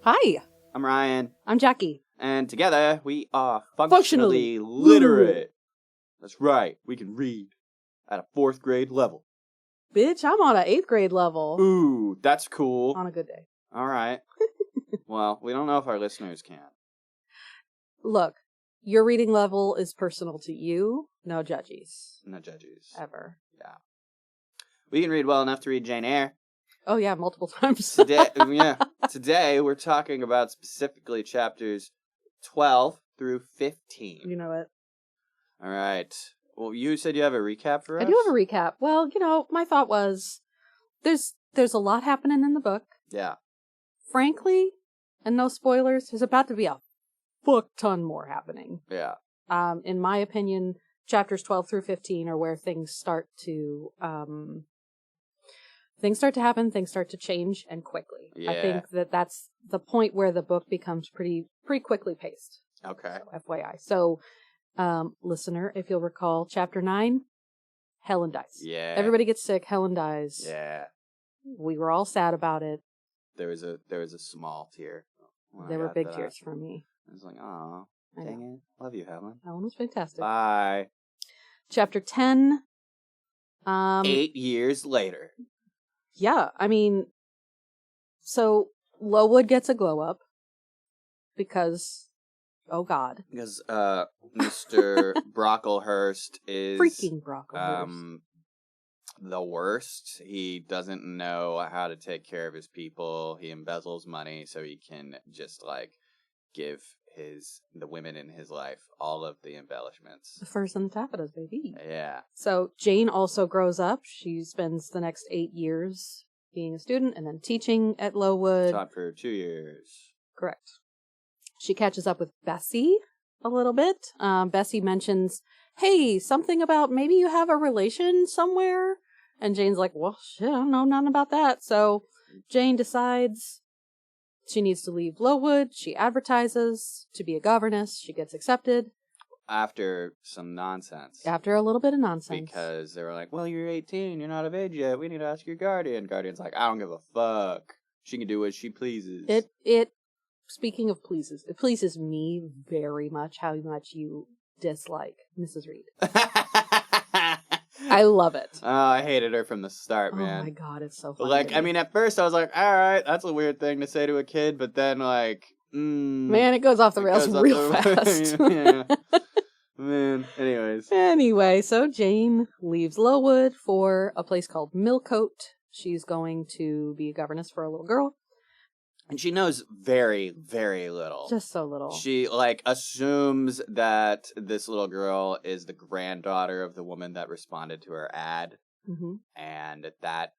Hi. I'm Ryan. I'm Jackie. And together we are Functionally literate. That's right. We can read at a 4th grade level. Bitch, I'm on an 8th grade level. Ooh, that's cool. On a good day. All right. Well, we don't know if our listeners can. Look, your reading level is personal to you. No judges. No judges. Ever. Yeah. We can read well enough to read Jane Eyre. Oh, yeah, multiple times. Today we're talking about specifically chapters 12 through 15. You know it. All right. Well, you said you have a recap for us? I do have a recap. Well, my thought was there's a lot happening in the book. Yeah. Frankly, and no spoilers, there's about to be a fuck ton more happening. Yeah. In my opinion, chapters 12 through 15 are where things start to happen, things start to change, and quickly. Yeah. I think that's the point where the book becomes pretty quickly paced. Okay. So, FYI. So, listener, if you'll recall, chapter 9, Helen dies. Yeah. Everybody gets sick, Helen dies. Yeah. We were all sad about it. There was a small tear. There were big tears for me. I was like, aw, dang it. Love you, Helen. Helen was fantastic. Bye. Chapter 10. 8 years later. Yeah, I mean, so Lowood gets a glow up because, oh God. Because Mr. Brocklehurst is Freaking Brocklehurst. The worst. He doesn't know how to take care of his people. He embezzles money so he can just give the women in his life all of the embellishments. The furs and the taffetas, baby. Yeah. So Jane also grows up. She spends the next 8 years being a student and then teaching at Lowood. Taught for 2 years. Correct. She catches up with Bessie a little bit. Bessie mentions, hey, something about maybe you have a relation somewhere. And Jane's like, well, shit, I don't know nothing about that. So Jane decides she needs to leave Lowood. She advertises to be a governess. She gets accepted. After some nonsense. After a little bit of nonsense. Because they were like, well, you're 18. You're not of age yet. We need to ask your guardian. Guardian's like, I don't give a fuck. She can do what she pleases. Speaking of pleases, it pleases me very much how much you dislike Mrs. Reed. I love it. Oh, I hated her from the start, man. Oh my God, it's so funny. At first I was like, all right, that's a weird thing to say to a kid, but then man, it goes off the rails real fast. Yeah. Man, anyways. Anyway, so Jane leaves Lowood for a place called Millcote. She's going to be a governess for a little girl. And she knows very, very little. Just so little. She, assumes that this little girl is the granddaughter of the woman that responded to her ad. Mm-hmm. And that,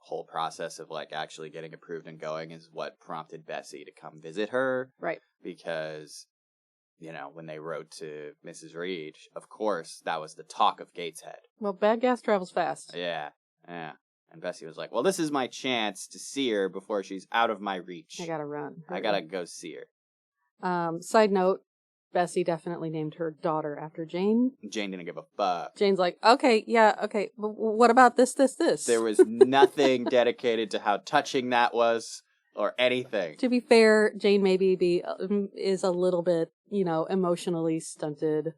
whole process of, actually getting approved and going is what prompted Bessie to come visit her. Right. Because, when they wrote to Mrs. Reed, of course, that was the talk of Gateshead. Well, bad gas travels fast. Yeah. And Bessie was like, well, this is my chance to see her before she's out of my reach. I gotta run. I gotta go see her. Side note, Bessie definitely named her daughter after Jane. Jane didn't give a fuck. Jane's like, okay, but what about this? There was nothing dedicated to how touching that was or anything. To be fair, Jane maybe is a little bit, emotionally stunted.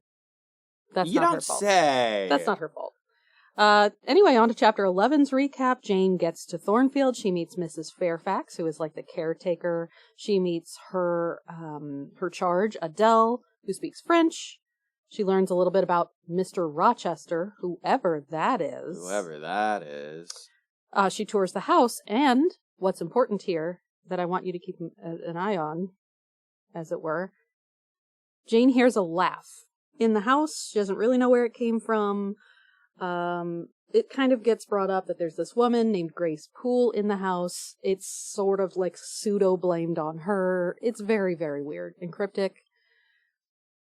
That's not her fault. You don't say. That's not her fault. Anyway, on to chapter 11's recap. Jane gets to Thornfield. She meets Mrs. Fairfax, who is the caretaker. She meets her charge, Adele, who speaks French. She learns a little bit about Mr. Rochester, whoever that is. She tours the house, and what's important here that I want you to keep an eye on, as it were, Jane hears a laugh in the house. She doesn't really know where it came from. It kind of gets brought up that there's this woman named Grace Poole in the house. It's sort of pseudo blamed on her. It's very, very weird and cryptic.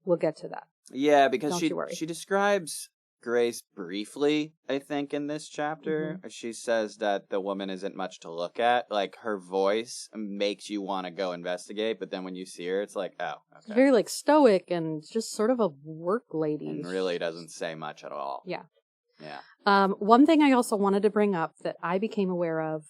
We'll get to that. Yeah, because Don't she describes Grace briefly, I think, in this chapter. Mm-hmm. She says that the woman isn't much to look at. Her voice makes you want to go investigate, but then when you see her, it's like, oh, okay. She's very stoic and just sort of a work lady. And really doesn't say much at all. Yeah. Yeah. One thing I also wanted to bring up that I became aware of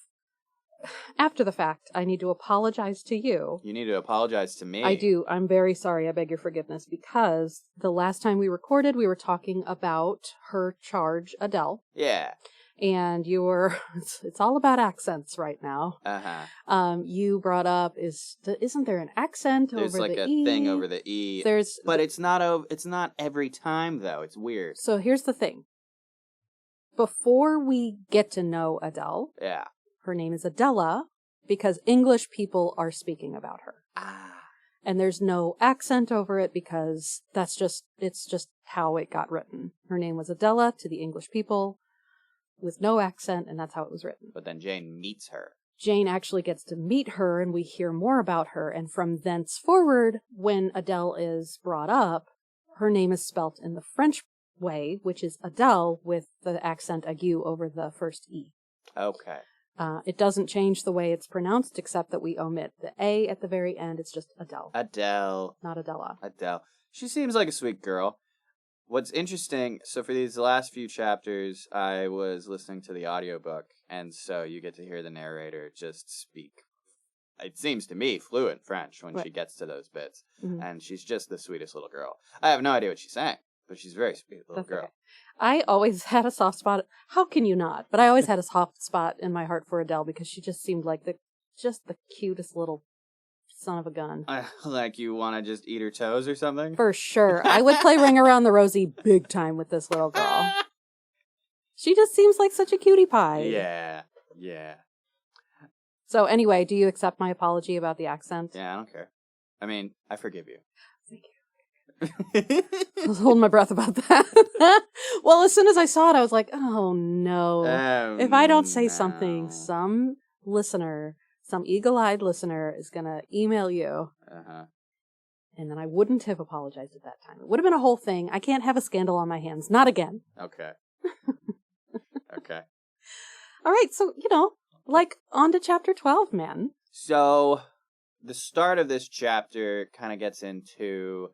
after the fact, I need to apologize to you. You need to apologize to me. I do. I'm very sorry. I beg your forgiveness, because the last time we recorded, we were talking about her charge, Adele. Yeah. And you were, it's all about accents right now. Uh-huh. You brought up, isn't there an accent There's over like the a E? thing over the E. But it's not every time, though. It's weird. So here's the thing. Before we get to know Adele, yeah, her name is Adela, because English people are speaking about her. And there's no accent over it because it's just how it got written. Her name was Adela to the English people with no accent, and that's how it was written. But then Jane meets her. Jane actually gets to meet her, and we hear more about her. And from thence forward, when Adele is brought up, her name is spelt in the French way, which is Adele with the accent aigu over the first E. Okay. It doesn't change the way it's pronounced, except that we omit the A at the very end. It's just Adele. Adele. Not Adela. Adele. She seems like a sweet girl. What's interesting, so for these last few chapters, I was listening to the audiobook, and so you get to hear the narrator just speak, it seems to me, fluent French when she gets to those bits. Mm-hmm. And she's just the sweetest little girl. I have no idea what she's saying, but she's a very sweet little girl. Okay. I always had a soft spot. How can you not? But I always had a soft spot in my heart for Adele because she just seemed like the cutest little son of a gun. Like you want to just eat her toes or something? For sure. I would play Ring Around the Rosie big time with this little girl. She just seems like such a cutie pie. Yeah. Yeah. So anyway, do you accept my apology about the accent? Yeah, I don't care. I mean, I forgive you. Thank you. I was holding my breath about that. Well, as soon as I saw it, I was like, oh no. If I don't say something, some listener, some eagle-eyed listener is going to email you. Uh-huh. And then I wouldn't have apologized at that time. It would have been a whole thing. I can't have a scandal on my hands. Not again. Okay. Okay. All right. So, on to chapter 12, man. So the start of this chapter kind of gets into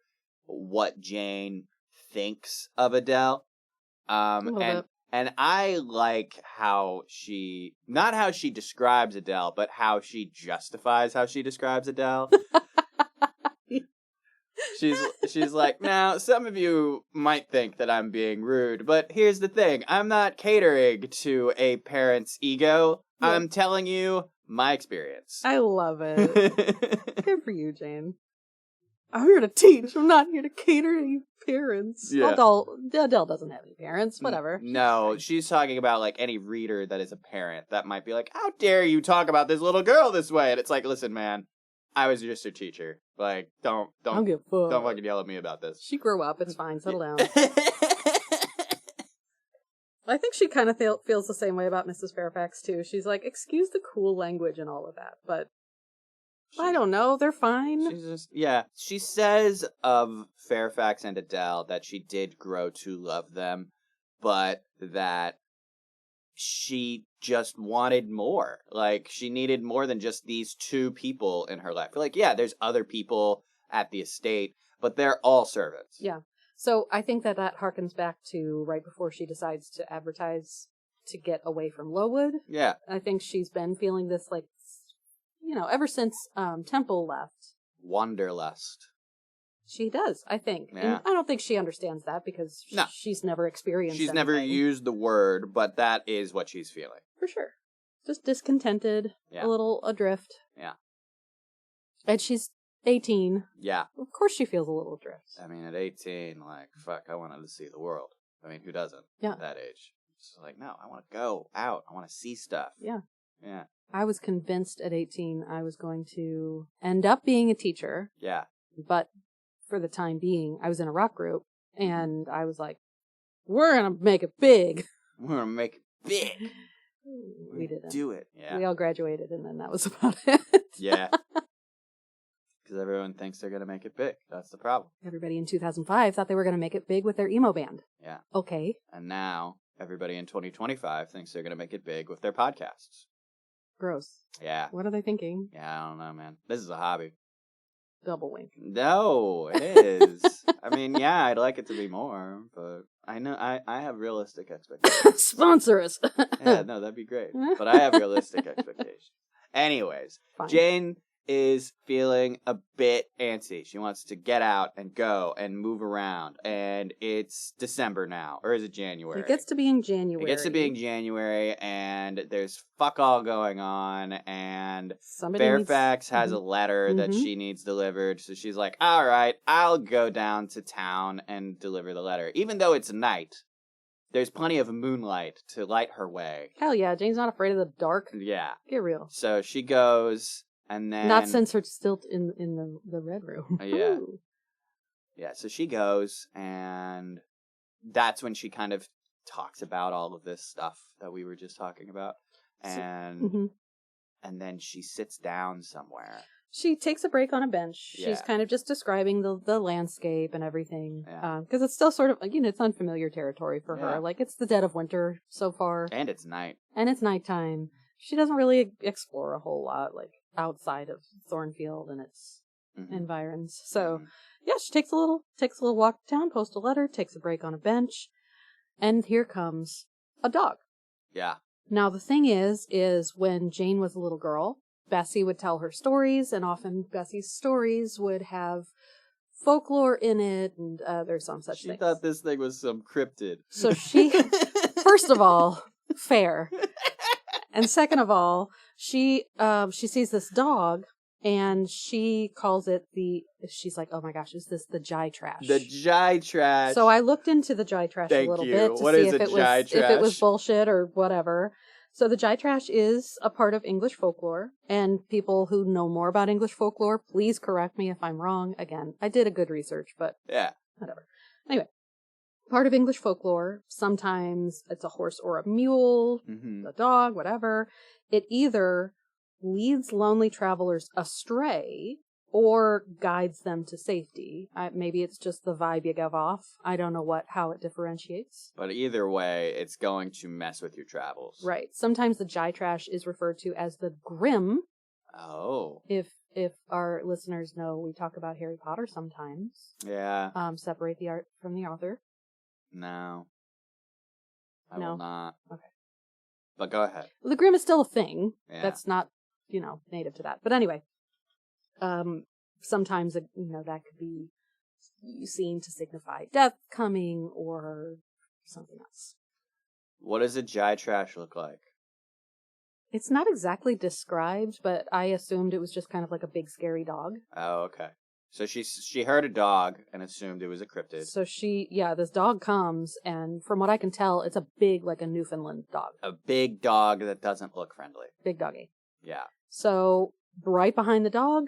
what Jane thinks of Adele. And I like how not how she describes Adele, but how she justifies how she describes Adele. She's like, now, some of you might think that I'm being rude, but here's the thing. I'm not catering to a parent's ego. Yeah. I'm telling you my experience. I love it. Good for you, Jane. I'm here to teach. I'm not here to cater to any parents. Yeah. Adele doesn't have any parents. Whatever. No, she's talking about like any reader that is a parent that might be like, how dare you talk about this little girl this way? And it's like, listen, man, I was just her teacher. Like, don't give a fuck. Don't fucking yell at me about this. She grew up. It's fine. Settle down. I think she kind of feels the same way about Mrs. Fairfax too. She's like, excuse the cool language and all of that, but. I don't know. They're fine. She says of Fairfax and Adele that she did grow to love them, but that she just wanted more. Like, she needed more than just these two people in her life. Like, yeah, there's other people at the estate, but they're all servants. Yeah. So I think that harkens back to right before she decides to advertise to get away from Lowood. Yeah. I think she's been feeling this, like, ever since Temple left. Wanderlust. She does, I think. Yeah. And I don't think she understands that because she's never experienced She's anything. never used the word, but that is what she's feeling. For sure. Just discontented, a little adrift. Yeah. And she's 18. Yeah. Of course she feels a little adrift. I mean, at 18, like, fuck, I wanted to see the world. I mean, who doesn't at that age? It's like, no, I want to go out. I want to see stuff. Yeah. Yeah. I was convinced at 18 I was going to end up being a teacher. Yeah. But for the time being, I was in a rock group, and I was like, we're going to make it big. We're going to make it big. We didn't. Do it. Yeah. We all graduated, and then that was about it. Yeah. Because everyone thinks they're going to make it big. That's the problem. Everybody in 2005 thought they were going to make it big with their emo band. Yeah. Okay. And now everybody in 2025 thinks they're going to make it big with their podcasts. Gross. Yeah. What are they thinking? Yeah, I don't know, man. This is a hobby. Double wink. No, it is. I mean, yeah, I'd like it to be more, but I know I have realistic expectations. Sponsor us. Yeah, no, that'd be great. But I have realistic expectations. Anyways, Fine. Jane is feeling a bit antsy. She wants to get out and go and move around. And it's December now. Or is it January? It gets to being January. It gets to being January, and there's fuck all going on, and Fairfax has a letter that she needs delivered, so she's like, all right, I'll go down to town and deliver the letter. Even though it's night, there's plenty of moonlight to light her way. Hell yeah, Jane's not afraid of the dark. Yeah. Get real. So she goes, and then... Not censored stilt in the red room. Yeah. Yeah, so she goes, and that's when she kind of talks about all of this stuff that we were just talking about. And and then she sits down somewhere. She takes a break on a bench. Yeah. She's kind of just describing the landscape and everything. Yeah. Because it's still sort of, it's unfamiliar territory for her. Like, it's the dead of winter so far. And it's night. And it's nighttime. She doesn't really explore a whole lot, like, outside of Thornfield and its environs. So, yeah, she takes a little walk to town, posts a letter, takes a break on a bench, and here comes a dog. Yeah. Now, the thing is when Jane was a little girl, Bessie would tell her stories, and often Bessie's stories would have folklore in it, and there's some such things. She thought this thing was some cryptid. So she, first of all, fair. And second of all, she sees this dog, and she calls it she's like, oh my gosh, is this the Jai Trash? The Jai Trash. So I looked into the Jai Trash a little bit to see if it was bullshit or whatever. So the Jai Trash is a part of English folklore, and people who know more about English folklore, please correct me if I'm wrong. Again, I did a good research, but whatever. Anyway, part of English folklore, sometimes it's a horse or a mule, a dog, whatever. It either leads lonely travelers astray or guides them to safety. Maybe it's just the vibe you give off. I don't know how it differentiates. But either way, it's going to mess with your travels. Right. Sometimes the Jai Trash is referred to as the Grimm. Oh. If our listeners know, we talk about Harry Potter sometimes. Yeah. Separate the art from the author. No. I will not. Okay. But go ahead. Well, the Grimm is still a thing. Yeah. That's not, native to that. But anyway. Sometimes, that could be seen to signify death coming or something else. What does a Jai Trash look like? It's not exactly described, but I assumed it was just kind of like a big scary dog. Oh, okay. So she heard a dog and assumed it was a cryptid. So this dog comes, and from what I can tell, it's a big, like a Newfoundland dog. A big dog that doesn't look friendly. Big doggy. Yeah. So right behind the dog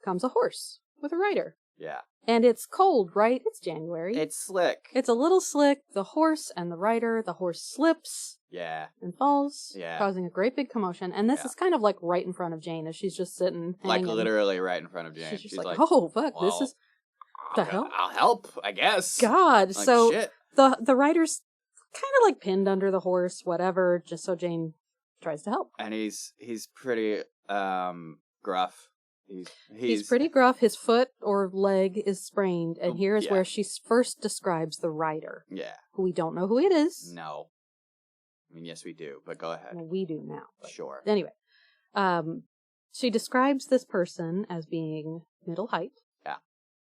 comes a horse with a rider. Yeah. And it's cold, right? It's January. It's slick. It's a little slick. The horse and the rider, the horse slips. Yeah. And falls. Yeah. Causing a great big commotion. And this is kind of like right in front of Jane as she's just sitting. Like literally right in front of Jane. She's like, oh, fuck, well, this is... The hell? I'll help, I guess. God. Like, so shit. the rider's kind of like pinned under the horse, whatever, just so Jane tries to help. And he's pretty gruff. He's pretty gruff. His foot or leg is sprained, and here is where she first describes the rider. Yeah. Who we don't know who it is. No. I mean, yes, we do, but go ahead. Well, we do now. Sure. Anyway, she describes this person as being middle height. Yeah.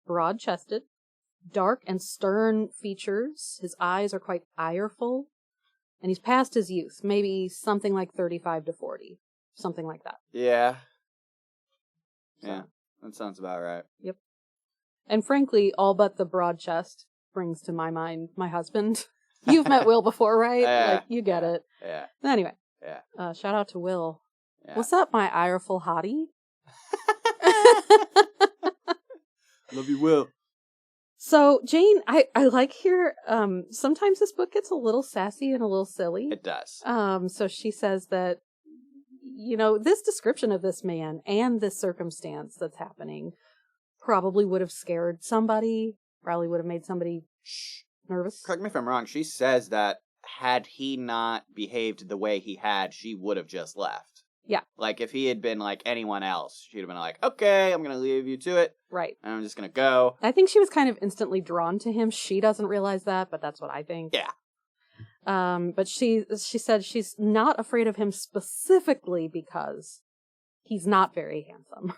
Broad-chested, dark and stern features. His eyes are quite ireful, and he's past his youth, maybe something like 35 to 40, something like that. Yeah. So. Yeah, that sounds about right. Yep. And frankly, all but the broad chest brings to my mind my husband. You've met Will before, right? Like, you get it. Yeah. Anyway. Yeah. Shout out to Will. Yeah. What's up, my ireful hottie? Love you, Will. So, Jane, I like here, sometimes this book gets a little sassy and a little silly. It does. So she says that, this description of this man and this circumstance that's happening probably would have scared somebody, probably would have made somebody nervous. Correct me if I'm wrong. She says that had he not behaved the way he had, she would have just left. Yeah. Like, if he had been like anyone else, she'd have been like, okay, I'm going to leave you to it. Right. And I'm just going to go. I think she was kind of instantly drawn to him. She doesn't realize that, but that's what I think. Yeah. But she said she's not afraid of him specifically because He's not very handsome.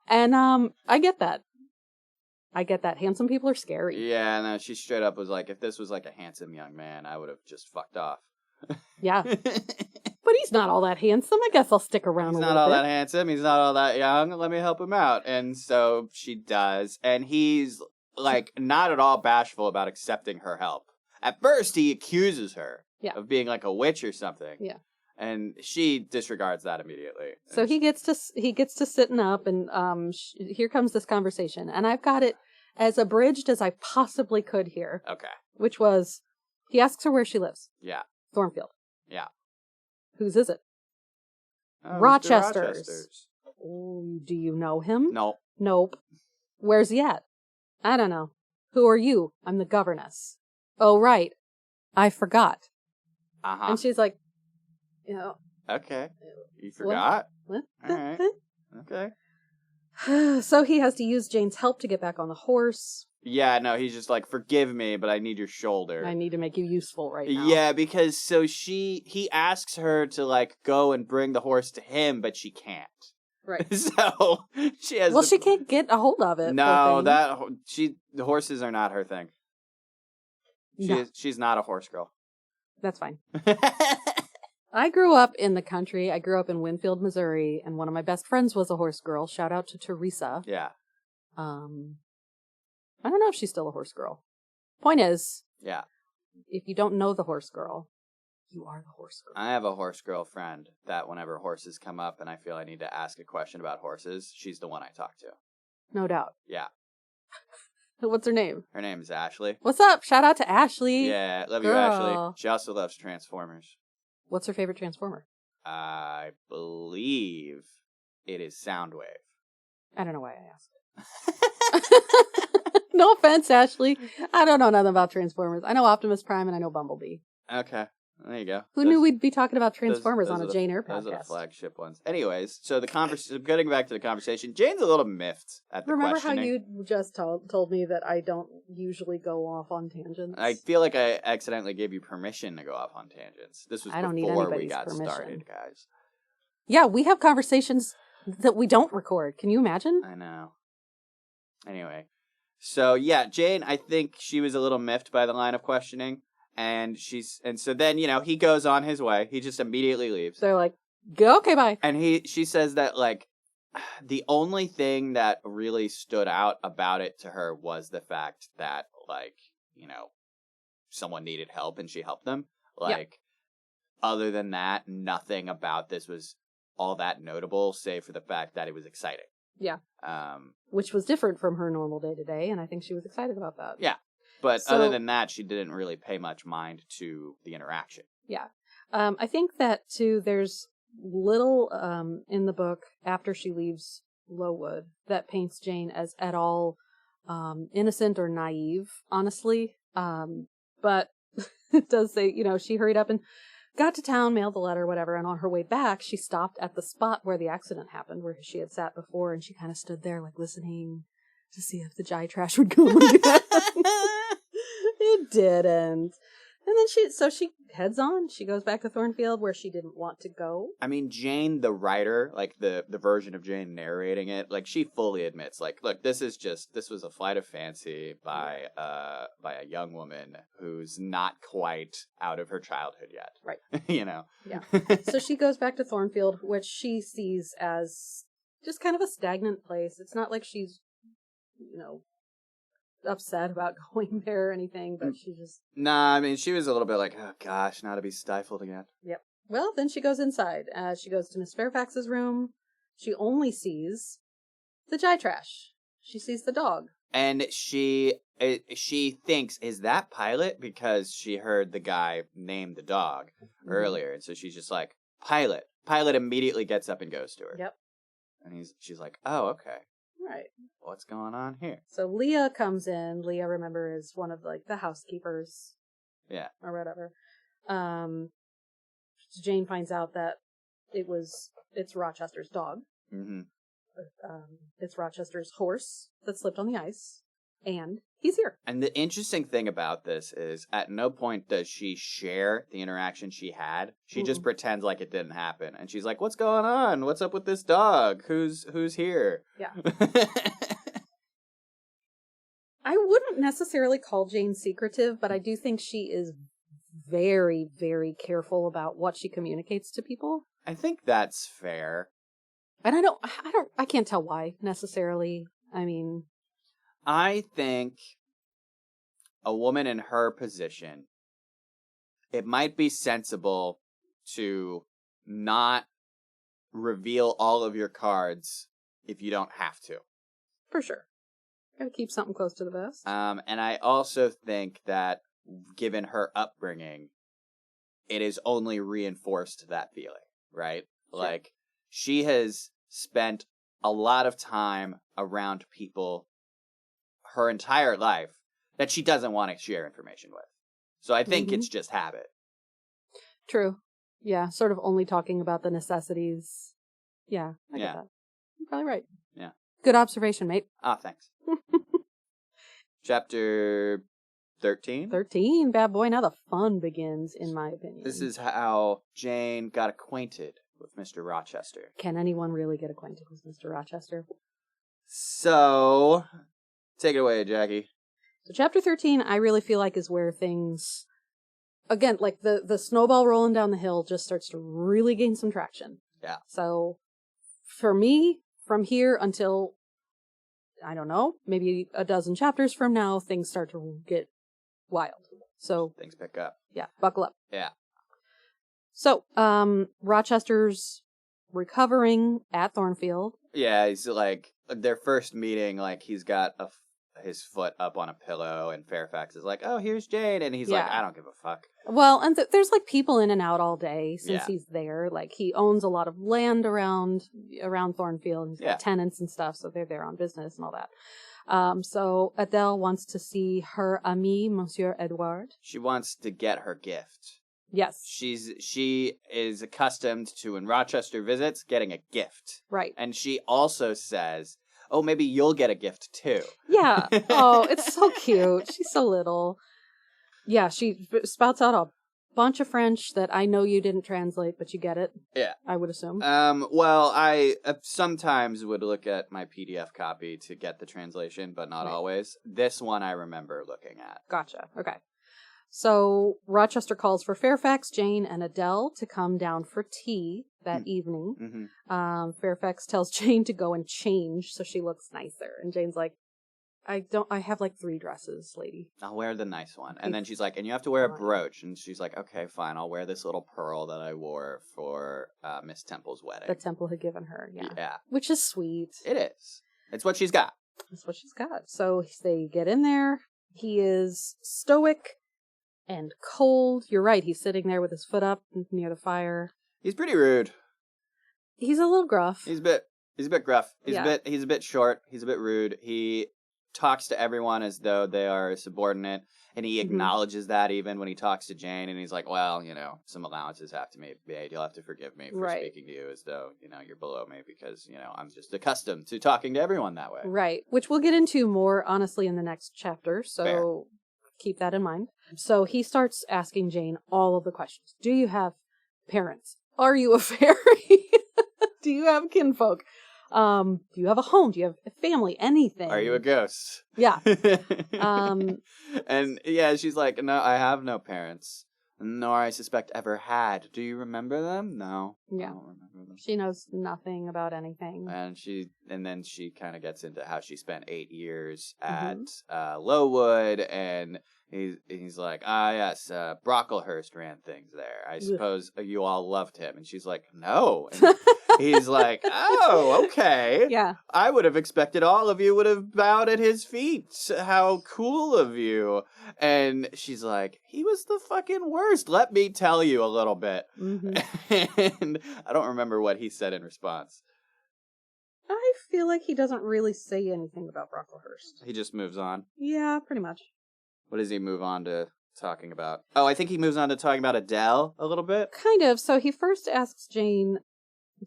And I get that. Handsome people are scary. Yeah, no, she straight up was like, if this was like a handsome young man, I would have just fucked off. Yeah. But he's not all that handsome. I guess I'll stick around He's a not little all bit. that handsome. He's not all that young. Let me help him out. And so she does. And he's, like, not at all bashful about accepting her help. At first, he accuses her of being, like, a witch or something. Yeah. And she disregards that immediately. So he gets to sitting up, and here comes this conversation. And I've got it as abridged as I possibly could here. Okay. Which was, he asks her where she lives. Yeah. Thornfield. Yeah. Whose is it? Oh, Rochester's. Oh, do you know him? No. Nope. Where's he at? I don't know. Who are you? I'm the governess. Oh, right. I forgot. Uh-huh. And she's like, Okay. You forgot? What? All right. Okay. So he has to use Jane's help to get back on the horse. Yeah, no, he's just like, forgive me, but I need your shoulder. I need to make you useful right now. Yeah, because he asks her to, like, go and bring the horse to him, but she can't. Right. So she has. Well, she can't get a hold of it. No, the horses are not her thing. She's not a horse girl. That's fine. I grew up in the country. I grew up in Winfield, Missouri, and one of my best friends was a horse girl. Shout out to Teresa. Yeah. I don't know if she's still a horse girl. Point is, yeah, if you don't know the horse girl, you are the horse girl. I have a horse girl friend that whenever horses come up and I feel I need to ask a question about horses, she's the one I talk to. No doubt. Yeah. What's her name? Her name is Ashley. What's up? Shout out to Ashley. Yeah, love you, Ashley. She also loves Transformers. What's her favorite Transformer? I believe it is Soundwave. I don't know why I asked. No offense, Ashley. I don't know nothing about Transformers. I know Optimus Prime and I know Bumblebee. Okay. There you go. Who knew we'd be talking about Transformers on a Jane Eyre podcast? Those are the flagship ones. Anyways, so getting back to the conversation, Jane's a little miffed at the questioning. Remember how you just told me that I don't usually go off on tangents? I feel like I accidentally gave you permission to go off on tangents. This was before we got started, guys. Yeah, we have conversations that we don't record. Can you imagine? I know. Anyway. So, yeah, Jane, I think she was a little miffed by the line of questioning. And so then, he goes on his way. He just immediately leaves. They're like, go, okay, bye. And she says that, like, the only thing that really stood out about it to her was the fact that, like, someone needed help and she helped them. Like, other than that, nothing about this was all that notable, save for the fact that it was exciting. Yeah. Which was different from her normal day-to-day, and I think she was excited about that. Yeah. But other than that, she didn't really pay much mind to the interaction. Yeah. I think that, too, there's little in the book after she leaves Lowood that paints Jane as at all innocent or naive, honestly. But it does say, she hurried up and got to town, mailed the letter, whatever, and on her way back, she stopped at the spot where the accident happened, where she had sat before, and she kind of stood there, like, listening to see if the Jai trash would come again. It didn't. And then she heads on. She goes back to Thornfield, where she didn't want to go. I mean, Jane, the writer, like the version of Jane narrating it, like she fully admits, like, look, this was a flight of fancy by a young woman who's not quite out of her childhood yet. Right. Yeah. So she goes back to Thornfield, which she sees as just kind of a stagnant place. It's not like she's, upset about going there or anything, but she just... Nah, I mean, she was a little bit like, oh gosh, now to be stifled again. Yep. Well, then she goes inside. She goes to Miss Fairfax's room. She only sees the Jai trash. She sees the dog. And she thinks, is that Pilot? Because she heard the guy name the dog earlier. And so she's just like, Pilot. Pilot immediately gets up and goes to her. Yep. And she's like, oh, okay. Right. What's going on here? So Leah comes in. Leah, remember, is one of, like, the housekeepers. Yeah. Or whatever. Jane finds out that it's Rochester's dog. Mm-hmm. It's Rochester's horse that slipped on the ice. And he's here. And the interesting thing about this is at no point does she share the interaction she had. She just pretends like it didn't happen. And she's like, what's going on? What's up with this dog? Who's here? Yeah. I wouldn't necessarily call Jane secretive, but I do think she is very, very careful about what she communicates to people. I think that's fair. And I can't tell why necessarily. I mean, I think a woman in her position, it might be sensible to not reveal all of your cards if you don't have to. for sure. Gotta keep something close to the vest. And I also think that given her upbringing, it has only reinforced that feeling, right? Sure. Like, she has spent a lot of time around people her entire life that she doesn't want to share information with. So I think it's just habit. True. Yeah, sort of only talking about the necessities. Yeah, I get that. You're probably right. Yeah. Good observation, mate. Thanks. Chapter 13? 13, bad boy. Now the fun begins, in my opinion. This is how Jane got acquainted with Mr. Rochester. Can anyone really get acquainted with Mr. Rochester? So, take it away, Jackie. So chapter 13, I really feel like is where things, again, like the snowball rolling down the hill just starts to really gain some traction. Yeah. So, for me, from here until, I don't know, maybe a dozen chapters from now, things start to get wild. So, things pick up. Yeah, buckle up. Yeah. So, Rochester's recovering at Thornfield. Yeah, he's like, their first meeting, like, he's got his foot up on a pillow, and Fairfax is like, oh, here's Jane, and he's like, I don't give a fuck. Well, and there's, like, people in and out all day since he's there. Like, he owns a lot of land around Thornfield, and he's got tenants and stuff, so they're there on business and all that. So Adele wants to see her ami, Monsieur Edward. She wants to get her gift. Yes. She is accustomed to, when Rochester visits, getting a gift. Right. And she also says, oh, maybe you'll get a gift too. Yeah. Oh, it's so cute. She's so little. Yeah, she spouts out a bunch of French that I know you didn't translate, but you get it. Yeah. I would assume. Well, I sometimes would look at my PDF copy to get the translation, but not always. This one I remember looking at. Gotcha. Okay. So Rochester calls for Fairfax, Jane, and Adele to come down for tea that evening. Mm-hmm. Fairfax tells Jane to go and change so she looks nicer. And Jane's like, I have like 3 dresses, lady. I'll wear the nice one. And then she's like, and you have to wear a brooch. And she's like, okay, fine. I'll wear this little pearl that I wore for Miss Temple's wedding. That Temple had given her, Yeah. Which is sweet. It is. It's what she's got. That's what she's got. So they get in there. He is stoic and cold. You're right. He's sitting there with his foot up near the fire. He's pretty rude. He's a little gruff. He's a bit gruff. He's a bit short. He's a bit rude. He talks to everyone as though they are subordinate, and he acknowledges that even when he talks to Jane, and he's like, well, some allowances have to be made. You'll have to forgive me for speaking to you as though, you're below me because, I'm just accustomed to talking to everyone that way. Right. Which we'll get into more, honestly, in the next chapter. So Fair. Keep that in mind. So he starts asking Jane all of the questions. Do you have parents? Are you a fairy? Do you have kinfolk? Do you have a home? Do you have a family? Anything? Are you a ghost? Yeah. And she's like, no, I have no parents. Nor I suspect ever had. Do you remember them? No. Yeah. I don't remember them. She knows nothing about anything. And then she kind of gets into how she spent 8 years at Lowood, and he's like, yes, Brocklehurst ran things there. I suppose you all loved him. And she's like, no. And he's like, oh, okay. Yeah. I would have expected all of you would have bowed at his feet. How cool of you. And she's like, he was the fucking worst. Let me tell you a little bit. Mm-hmm. And I don't remember what he said in response. I feel like he doesn't really say anything about Brocklehurst. He just moves on. Yeah, pretty much. What does he move on to talking about? Oh, I think he moves on to talking about Adele a little bit. Kind of. So he first asks Jane,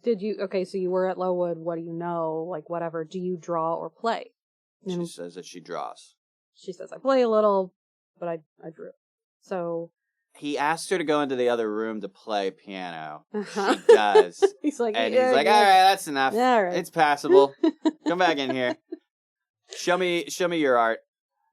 so you were at Lowood. What do you know? Like, whatever. Do you draw or play? She says that she draws. she says, I play a little, but I drew. So he asked her to go into the other room to play piano. uh-huh. She does. He's like, And yeah, he's like, yeah. all right, that's enough. Yeah, all right. It's passable. Come back in here. Show me your art.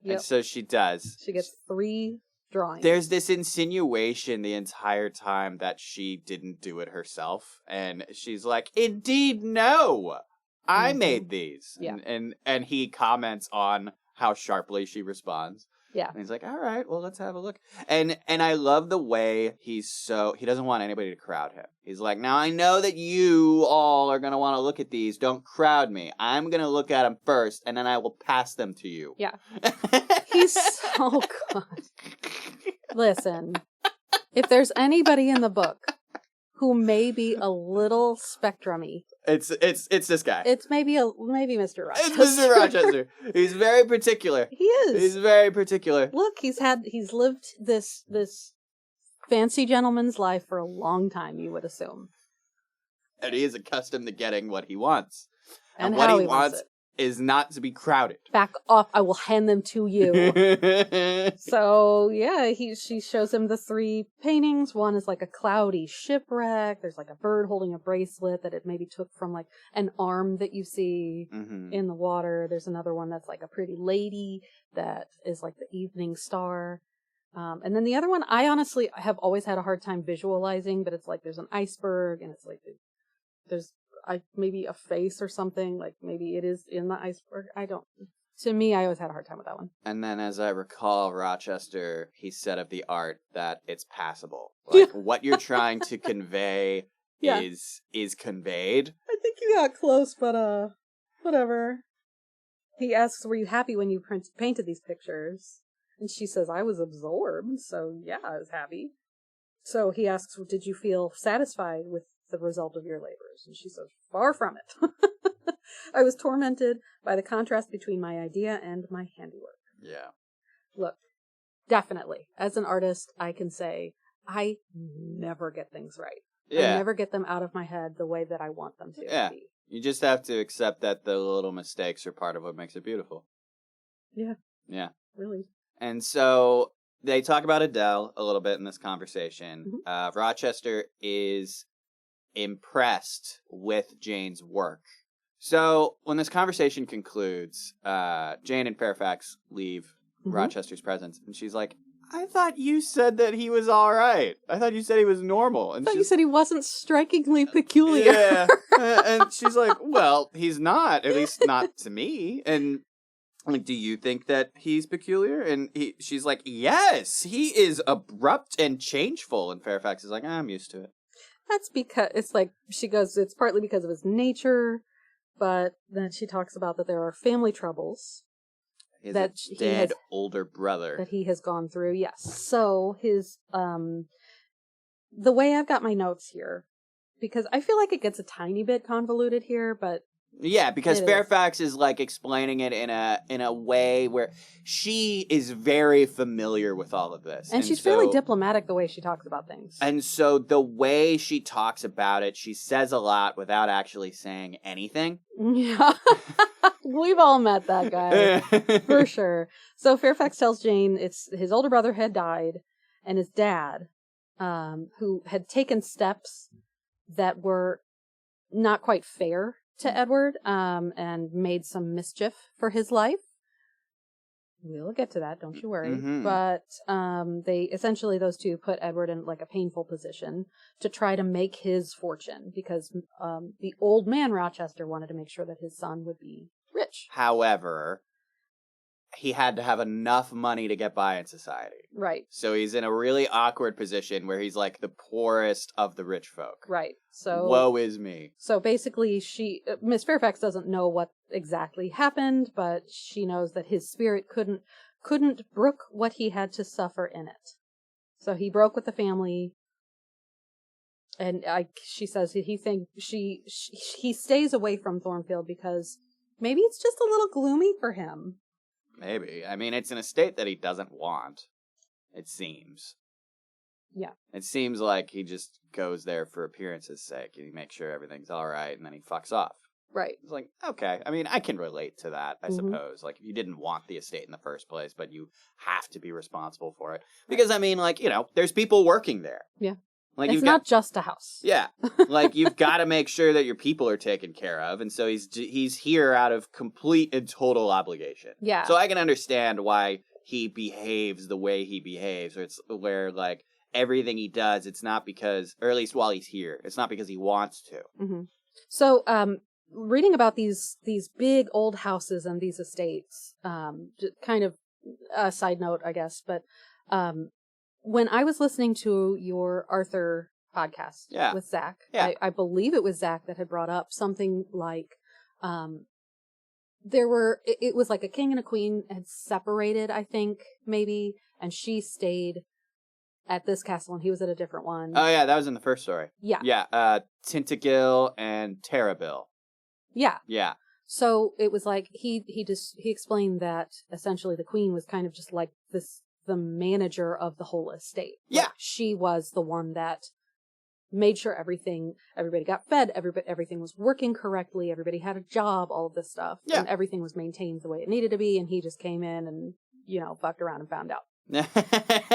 Yep. And so she does. She gets 3 drawings. There's this insinuation the entire time that she didn't do it herself. And she's like, indeed, no. I made these. Yeah. And he comments on how sharply she responds. Yeah. And he's like, all right, well, let's have a look. And I love the way he doesn't want anybody to crowd him. He's like, now I know that you all are going to want to look at these. Don't crowd me. I'm going to look at them first, and then I will pass them to you. Yeah. He's so good. Listen, if there's anybody in the book who may be a little spectrum-y, it's this guy. it's maybe Mr. Rochester. It's Mr. Rochester. He's very particular. He is. He's very particular. Look, he's lived this fancy gentleman's life for a long time, you would assume. And he is accustomed to getting what he wants. And what how he wants is not to be crowded. Back off, I will hand them to you. So, yeah, she shows him the 3 paintings. One is like a cloudy shipwreck. There's like a bird holding a bracelet that it maybe took from like an arm that you see in the water. There's another one that's like a pretty lady that is like the evening star. And then the other one, I honestly have always had a hard time visualizing, but it's like there's an iceberg and it's like there's maybe a face or something, like maybe it is in the iceberg. To me, I always had a hard time with that one. And then as I recall, Rochester, he said of the art that it's passable. Like what you're trying to convey is conveyed. I think you got close, but whatever. He asks, were you happy when you painted these pictures? And she says, I was absorbed, so yeah, I was happy. So he asks, did you feel satisfied with the result of your labors? And she says, far from it. I was tormented by the contrast between my idea and my handiwork. Yeah. Look, definitely, as an artist, I can say I never get things right. Yeah. I never get them out of my head the way that I want them to be. You just have to accept that the little mistakes are part of what makes it beautiful. Yeah. Yeah. Really. And so they talk about Adele a little bit in this conversation. Rochester is impressed with Jane's work. So when this conversation concludes, Jane and Fairfax leave Rochester's presence, and she's like, I thought you said that he was all right. I thought you said he was normal. And I thought you said he wasn't strikingly peculiar. Yeah. And she's like, well, he's not, at least not to me. And I'm like, do you think that he's peculiar? And she's like, yes, he is abrupt and changeful. And Fairfax is like, I'm used to it. That's because, it's like, she goes, it's partly because of his nature, but then she talks about that there are family troubles. His that dead older brother. That he has gone through, yes. So his, the way I've got my notes here, because I feel like it gets a tiny bit convoluted here, but yeah, because Fairfax is like explaining it in a way where she is very familiar with all of this. And she's fairly diplomatic the way she talks about things. And so the way she talks about it, she says a lot without actually saying anything. Yeah. We've all met that guy. For sure. So Fairfax tells Jane it's his older brother had died, and his dad, who had taken steps that were not quite fair to Edward, and made some mischief for his life. We'll get to that, don't you worry. But they essentially, those two put Edward in like a painful position to try to make his fortune, because the old man Rochester wanted to make sure that his son would be rich. However, he had to have enough money to get by in society. Right. So he's in a really awkward position where he's like the poorest of the rich folk. Right. So woe is me. So basically, Miss Fairfax doesn't know what exactly happened, but she knows that his spirit couldn't brook what he had to suffer in it. So he broke with the family, and she says he stays away from Thornfield because maybe it's just a little gloomy for him. Maybe. I mean, it's an estate that he doesn't want, it seems. Yeah. It seems like he just goes there for appearance's sake. He makes sure everything's all right, and then he fucks off. Right. It's like, okay. I mean, I can relate to that, I Mhm. suppose. Like, if you didn't want the estate in the first place, but you have to be responsible for it. Because, I mean, like, there's people working there. Yeah. Like, It's you've not got, just a house. yeah. Like, you've got to make sure that your people are taken care of. And so he's here out of complete and total obligation. Yeah. So I can understand why he behaves the way he behaves. Or it's where, like, everything he does, it's not because, or at least while he's here, it's not because he wants to. Mm-hmm. So, reading about these big old houses and these estates, just kind of a side note, I guess, but when I was listening to your Arthur podcast with Zach, I believe it was Zach that had brought up something like it was like a king and a queen had separated, I think, maybe, and she stayed at this castle and he was at a different one. Oh, yeah, that was in the first story. Yeah. Yeah, Tintagil and Terrabil. Yeah. Yeah. So it was like he explained that essentially the queen was kind of just like the manager of the whole estate. Yeah. Like she was the one that made sure everybody got fed, everything was working correctly, everybody had a job, all of this stuff. Yeah. And everything was maintained the way it needed to be, and he just came in and, fucked around and found out.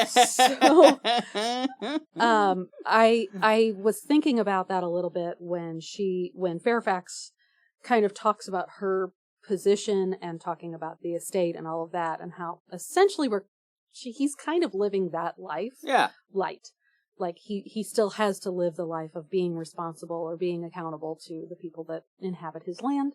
So, I was thinking about that a little bit when Fairfax kind of talks about her position and talking about the estate and all of that, and how essentially he's kind of living that life. Yeah. Light. Like he still has to live the life of being responsible or being accountable to the people that inhabit his land.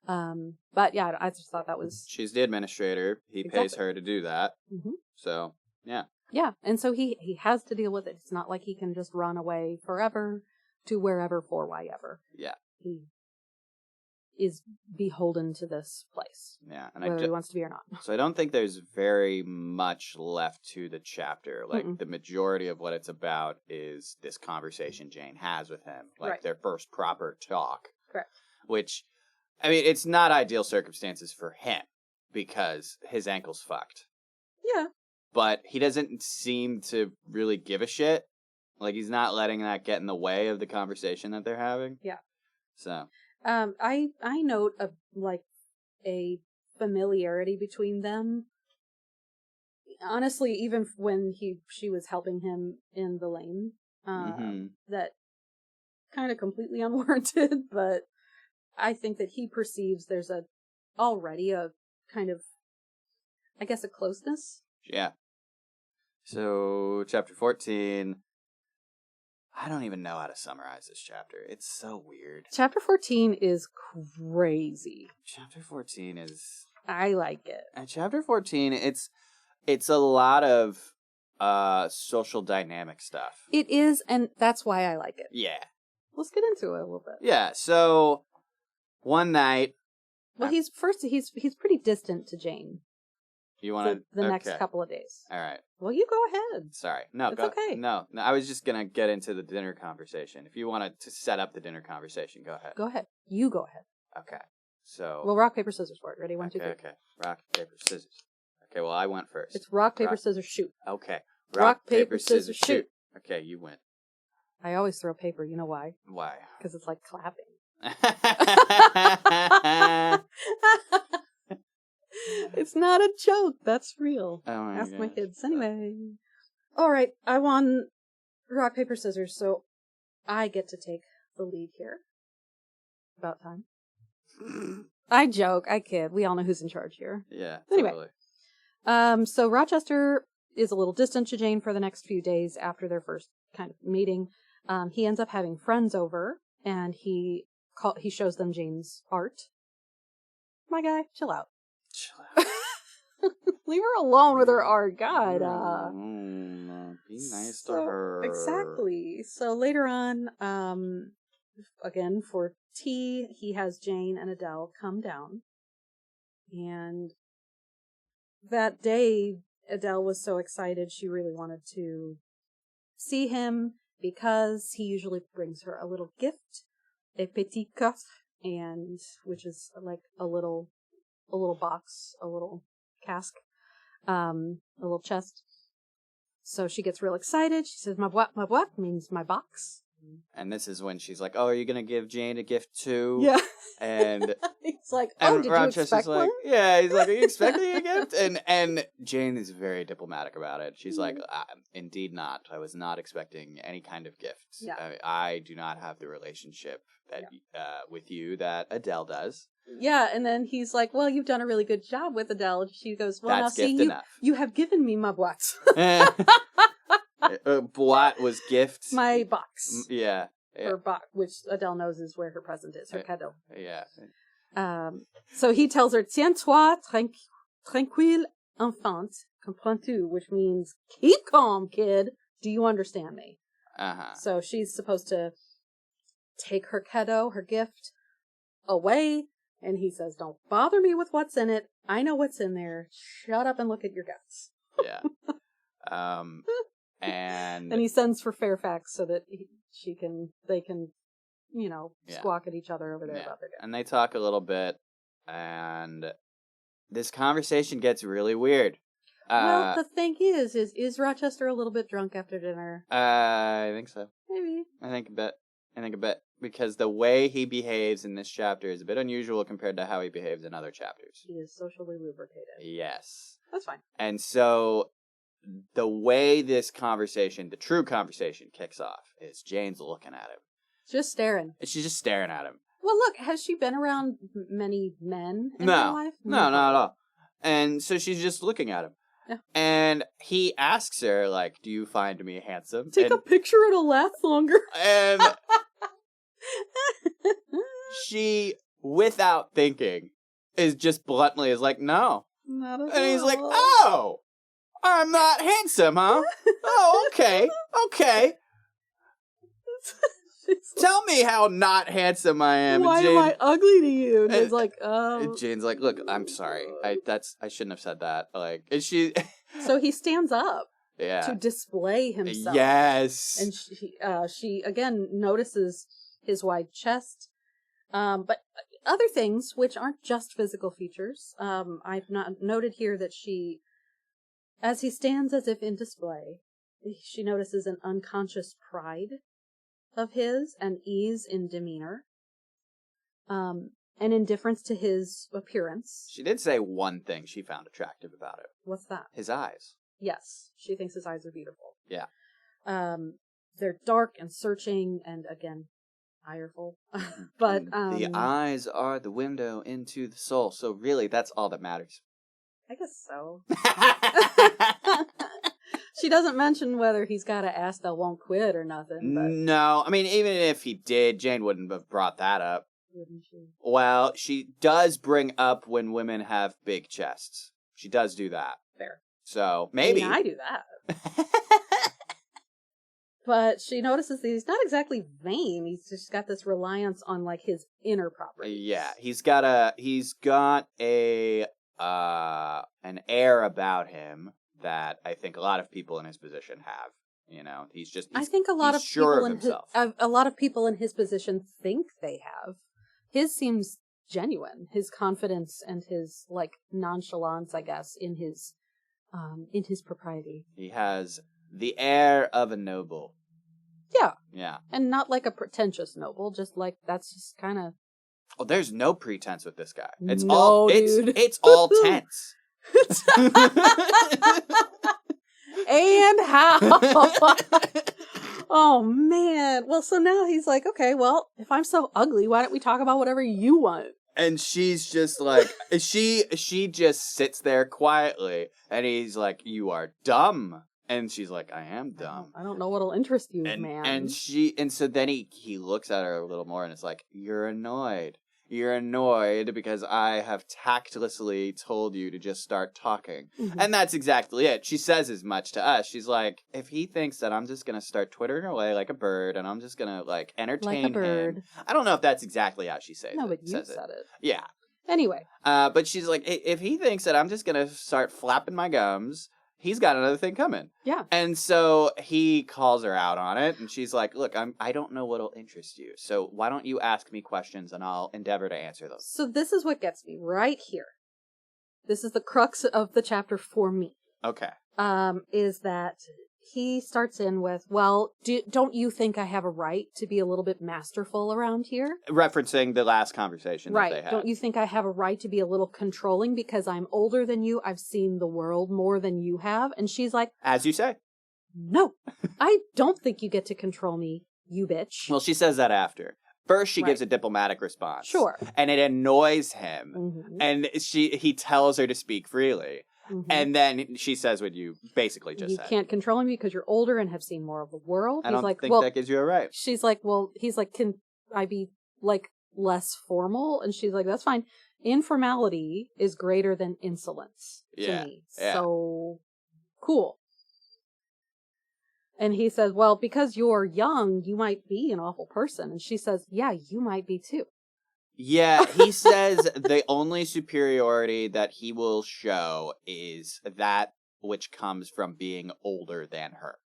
But yeah, I just thought that was... She's the administrator. He pays her to do that. Mm-hmm. So, yeah. Yeah, and so he has to deal with it. It's not like he can just run away forever to wherever for why ever. Yeah. He is beholden to this place. Yeah. And whether he wants to be or not. So I don't think there's very much left to the chapter. Like, the majority of what it's about is this conversation Jane has with him. Like, their first proper talk. Correct. Which, I mean, it's not ideal circumstances for him, because his ankle's fucked. Yeah. But he doesn't seem to really give a shit. Like, he's not letting that get in the way of the conversation that they're having. Yeah. So. I note a familiarity between them. Honestly, even when she was helping him in the lane, that kind of completely unwarranted, but I think that he perceives there's already a kind of, I guess, a closeness. Yeah. So, chapter 14, I don't even know how to summarize this chapter. It's so weird. Chapter 14 is crazy. Chapter 14 is... I like it. And chapter 14, it's a lot of social dynamic stuff. It is, and that's why I like it. Yeah. Let's get into it a little bit. Yeah, so one night... Well, he's pretty distant to Jane. You want to... The next couple of days. All right. Well, you go ahead. Sorry. No, it's okay. No, I was just going to get into the dinner conversation. If you wanted to set up the dinner conversation, go ahead. Go ahead. You go ahead. Okay. So... Well, rock, paper, scissors for it. Ready? 1, 2, 3. Okay. Rock, paper, scissors. Okay, well, I went first. It's rock, paper, scissors, shoot. Okay. Rock, paper, scissors, shoot. Okay, you win. I always throw paper. You know why? Why? Because it's like clapping. It's not a joke. That's real. Oh my Ask gosh. my kids. Anyway. All right. I won rock, paper, scissors, so I get to take the lead here. About time. I joke. I kid. We all know who's in charge here. Yeah. Anyway. Totally. So Rochester is a little distant to Jane for the next few days after their first kind of meeting. He ends up having friends over, and he shows them Jane's art. My guy, chill out. Leave her alone with her art. God. Be nice to her. Exactly. So later on, again, for tea, he has Jane and Adele come down. And that day, Adele was so excited she really wanted to see him because he usually brings her a little gift, a petit coffre, and which is like a little box, a little cask, a little chest. So she gets real excited. She says, ma boîte means my box. And this is when she's like, "Oh, are you gonna give Jane a gift too?" Yeah. And he's like, "Oh, did you expect like, one?" "Yeah." He's like, "Are you expecting a gift?" And Jane is very diplomatic about it. She's like, "Indeed not. I was not expecting any kind of gift. Yeah. I do not have the relationship that with you that Adele does." Yeah, and then he's like, "Well, you've done a really good job with Adele." And she goes, "Well, That's now see, enough. you have given me my boîte." Boîte was gift. My box. Yeah. Her box, which Adele knows is where her present is, her cadeau. Yeah. So he tells her, "Tiens-toi tranquille, enfant, comprends-tu?" Which means, keep calm, kid. Do you understand me? Uh-huh. So she's supposed to take her cadeau, her gift, away. And he says, "Don't bother me with what's in it. I know what's in there. Shut up and look at your guts." Yeah. And he sends for Fairfax so that they can, squawk at each other over there about their guts. And they talk a little bit, and this conversation gets really weird. Well, the thing is Rochester a little bit drunk after dinner? I think so. Maybe. I think a bit. Because the way he behaves in this chapter is a bit unusual compared to how he behaves in other chapters. He is socially lubricated. Yes. That's fine. And so, the way this conversation, the true conversation, kicks off is Jane's looking at him. Just staring. She's just staring at him. Well, look, has she been around many men in her life? No, not at all. And so she's just looking at him. Yeah. And he asks her, like, "Do you find me handsome?" Take a picture, it'll last longer. And she, without thinking, is just bluntly is like, "No." Not at all. And he's like, "Oh, I'm not handsome, huh? Oh, okay. Tell me how not handsome I am." Why am I ugly to you? And he's like, "Oh." Jane's like, "Look, I'm sorry. I shouldn't have said that." Like, and she. So he stands up. Yeah. To display himself. Yes. And she again notices his wide chest, but other things which aren't just physical features. I've not noted here that she, as he stands as if in display, she notices an unconscious pride of his and ease in demeanor, and indifference to his appearance. She did say one thing she found attractive about it. What's that? His eyes. Yes, she thinks his eyes are beautiful. Yeah. They're dark and searching and, again, ireful. But the eyes are the window into the soul. So really, that's all that matters. I guess so. She doesn't mention whether he's got an ass that won't quit or nothing. But... No, I mean, even if he did, Jane wouldn't have brought that up. Wouldn't she? Well, she does bring up when women have big chests. She does do that. Fair. So, maybe. I do that. But she notices that he's not exactly vain. He's just got this reliance on, like, his inner property. Yeah, he's got an air about him that I think a lot of people in his position have. You know, I think a lot of sure a lot of people in his position think they have. His seems genuine. His confidence and his, like, nonchalance, I guess, in his propriety. He has the air of a noble. Yeah. Yeah. And not like a pretentious noble, just like, that's just kind of... Oh, there's no pretense with this guy. It's dude. all tense. And how? Oh, man. Well, so now he's like, okay, well, if I'm so ugly, why don't we talk about whatever you want? And she's just like, she just sits there quietly, and he's like, "You are dumb." And she's like, "I am dumb. I don't know what'll interest you, man." And so then he looks at her a little more, and it's like, "You're annoyed. You're annoyed because I have tactlessly told you to just start talking." Mm-hmm. And that's exactly it. She says as much to us. She's like, if he thinks that I'm just going to start twittering away like a bird and I'm just going to, like, entertain like a bird. him. I don't know if that's exactly how she says it. No, but you said it. Yeah. Anyway. But she's like, if he thinks that I'm just going to start flapping my gums, he's got another thing coming. Yeah. And so he calls her out on it, and she's like, "Look, I don't know what'll interest you, so why don't you ask me questions, and I'll endeavor to answer them." So this is what gets me right here. This is the crux of the chapter for me. Okay. Is that he starts in with, well, don't you think I have a right to be a little bit masterful around here? Referencing the last conversation that they had. Don't you think I have a right to be a little controlling because I'm older than you? I've seen the world more than you have. And she's like, as you say. No, I don't think you get to control me, you bitch. Well, she says that after. First, she gives a diplomatic response. Sure. And it annoys him. Mm-hmm. And he tells her to speak freely. Mm-hmm. And then she says what you basically just said. You can't control me because you're older and have seen more of the world. I don't think that gives you a right. She's like, well, he's like, can I be, like, less formal? And she's like, that's fine. Informality is greater than insolence to me. Yeah. So, cool. And he says, well, because you're young, you might be an awful person. And she says, yeah, you might be too. Yeah, he says the only superiority that he will show is that which comes from being older than her.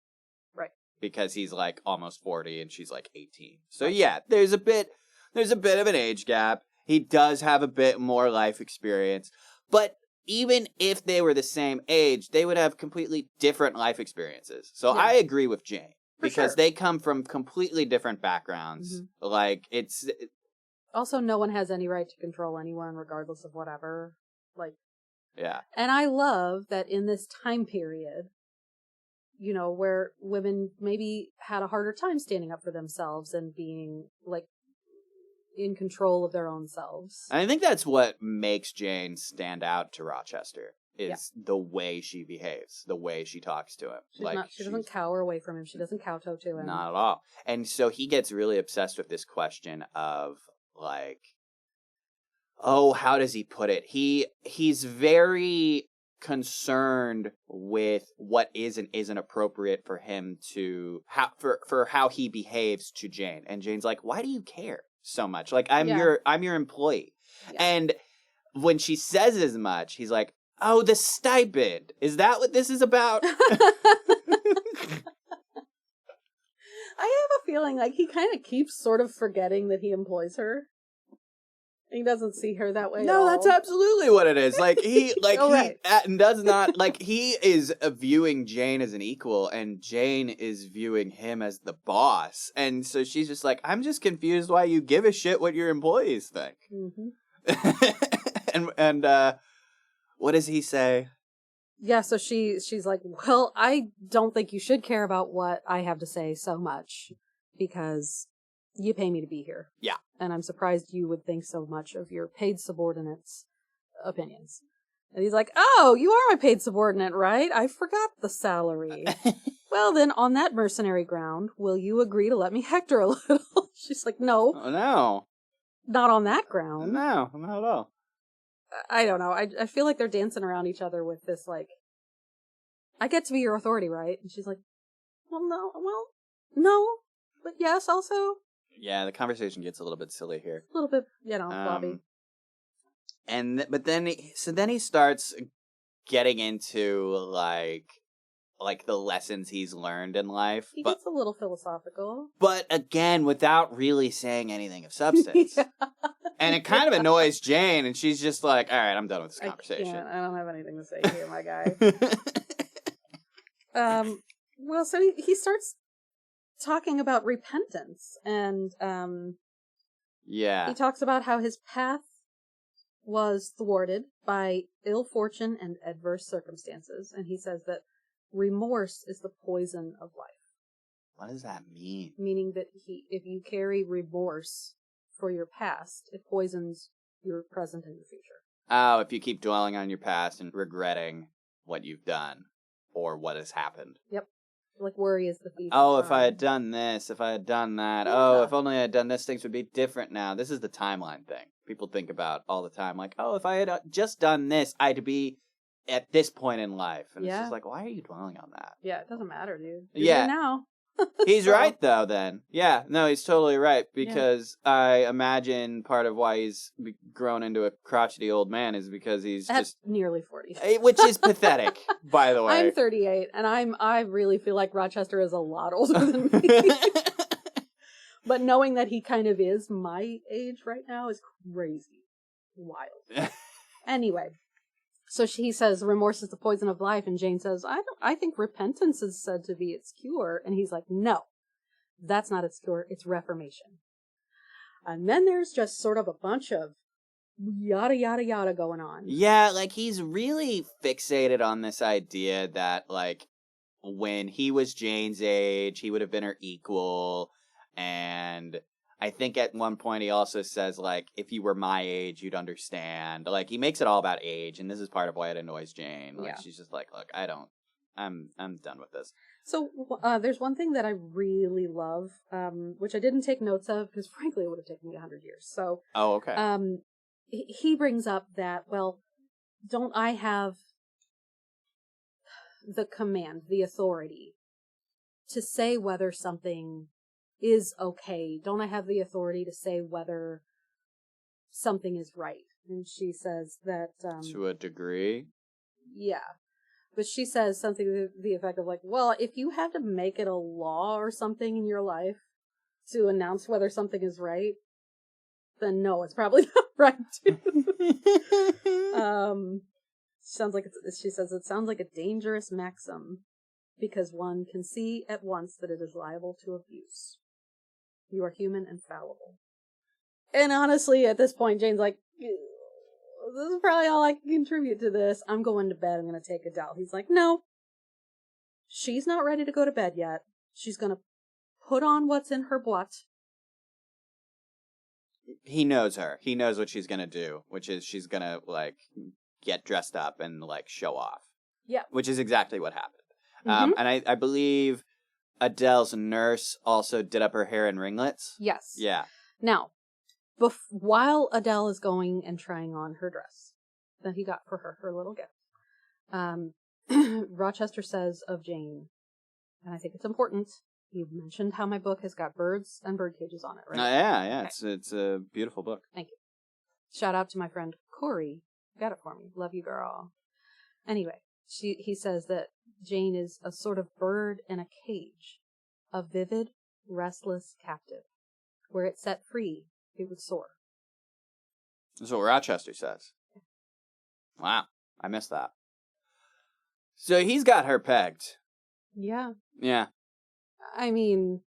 Right. Because he's like almost 40 and she's like 18. So yeah, there's a bit of an age gap. He does have a bit more life experience. But even if they were the same age, they would have completely different life experiences. So yeah. I agree with Jane. Because they come from completely different backgrounds. Mm-hmm. Like, it's... Also, no one has any right to control anyone, regardless of whatever. Like, yeah. And I love that in this time period, you know, where women maybe had a harder time standing up for themselves and being, like, in control of their own selves. And I think that's what makes Jane stand out to Rochester, is the way she behaves, the way she talks to him. She doesn't cower away from him. She doesn't kowtow to him. Not at all. And so he gets really obsessed with this question of, like, oh, how does he put it? He's very concerned with what is and isn't appropriate for him to for how he behaves to Jane. And Jane's like, why do you care so much? Like, I'm your employee. Yeah. And when she says as much, he's like, oh, the stipend. Is that what this is about? I have a feeling like he kind of keeps sort of forgetting that he employs her. He doesn't see her that way. No, that's absolutely what it is. Like he does not like he is viewing Jane as an equal, and Jane is viewing him as the boss. And so she's just like, I'm just confused why you give a shit what your employees think. Mm-hmm. and what does he say? Yeah, so she's like, well, I don't think you should care about what I have to say so much because you pay me to be here. Yeah. And I'm surprised you would think so much of your paid subordinates' opinions. And he's like, oh, you are my paid subordinate, right? I forgot the salary. Well, then, on that mercenary ground, will you agree to let me hector a little? She's like, no. Oh, no. Not on that ground. No, not at all. I don't know. I feel like they're dancing around each other with this, like, I get to be your authority, right? And she's like, no, but yes, also. Yeah, the conversation gets a little bit silly here. A little bit, blobby. But then he starts getting into, like the lessons he's learned in life. He gets a little philosophical. But again, without really saying anything of substance. Yeah. And it kind of annoys Jane, and she's just like, all right, I'm done with this conversation. I don't have anything to say here, my guy. Well, so he starts talking about repentance, and he talks about how his path was thwarted by ill fortune and adverse circumstances, and he says that remorse is the poison of life. What does that mean? Meaning that if you carry remorse for your past, it poisons your present and your future. Oh, if you keep dwelling on your past and regretting what you've done or what has happened. Yep. Like worry is the thief. Oh, if I had done this, if I had done that. Yeah. Oh, if only I had done this, things would be different now. This is the timeline thing people think about all the time. Like, oh, if I had just done this, I'd be at this point in life. And it's just like, why are you dwelling on that? Yeah, it doesn't matter, dude. You're here now. He's right, though, then. Yeah, no, he's totally right, because I imagine part of why he's grown into a crotchety old man is because he's just... nearly 40. Which is pathetic, by the way. I'm 38, and I really feel like Rochester is a lot older than me. But knowing that he kind of is my age right now is crazy. Wild. Anyway, So he says, remorse is the poison of life, and Jane says, I think repentance is said to be its cure. And he's like, no, that's not its cure, it's reformation. And then there's just sort of a bunch of yada, yada, yada going on. Yeah, like, he's really fixated on this idea that, like, when he was Jane's age, he would have been her equal, and I think at one point he also says, like, if you were my age, you'd understand. Like, he makes it all about age, and this is part of why it annoys Jane. Like, she's just like, look, I'm done with this. So, there's one thing that I really love, which I didn't take notes of, because frankly it would have taken me 100 years. So, oh, okay. He brings up that, well, don't I have the command, the authority to say whether something is okay? Don't I have the authority to say whether something is right? And she says that... to a degree? Yeah. But she says something to the effect of, like, well, if you had to make it a law or something in your life to announce whether something is right, then no, it's probably not right too. She says it sounds like a dangerous maxim because one can see at once that it is liable to abuse. You are human and fallible. And honestly, at this point, Jane's like, this is probably all I can contribute to this. I'm going to bed. I'm going to take Adele. He's like, no, she's not ready to go to bed yet. She's going to put on what's in her butt. He knows her. He knows what she's going to do, which is she's going to, like, get dressed up and, like, show off. Yeah. Which is exactly what happened. Mm-hmm. And I believe Adele's nurse also did up her hair in ringlets. Yes. Yeah. Now, while Adele is going and trying on her dress that he got for her little gift, Rochester says of Jane, and I think it's important, you mentioned how my book has got birds and bird cages on it, right? Yeah. Okay. It's a beautiful book. Thank you. Shout out to my friend Corey. Got it for me. Love you, girl. Anyway, he says that Jane is a sort of bird in a cage, a vivid, restless captive. Were it set free, it would soar. That's what Rochester says. Wow, I missed that. So he's got her pegged. Yeah. Yeah. I mean,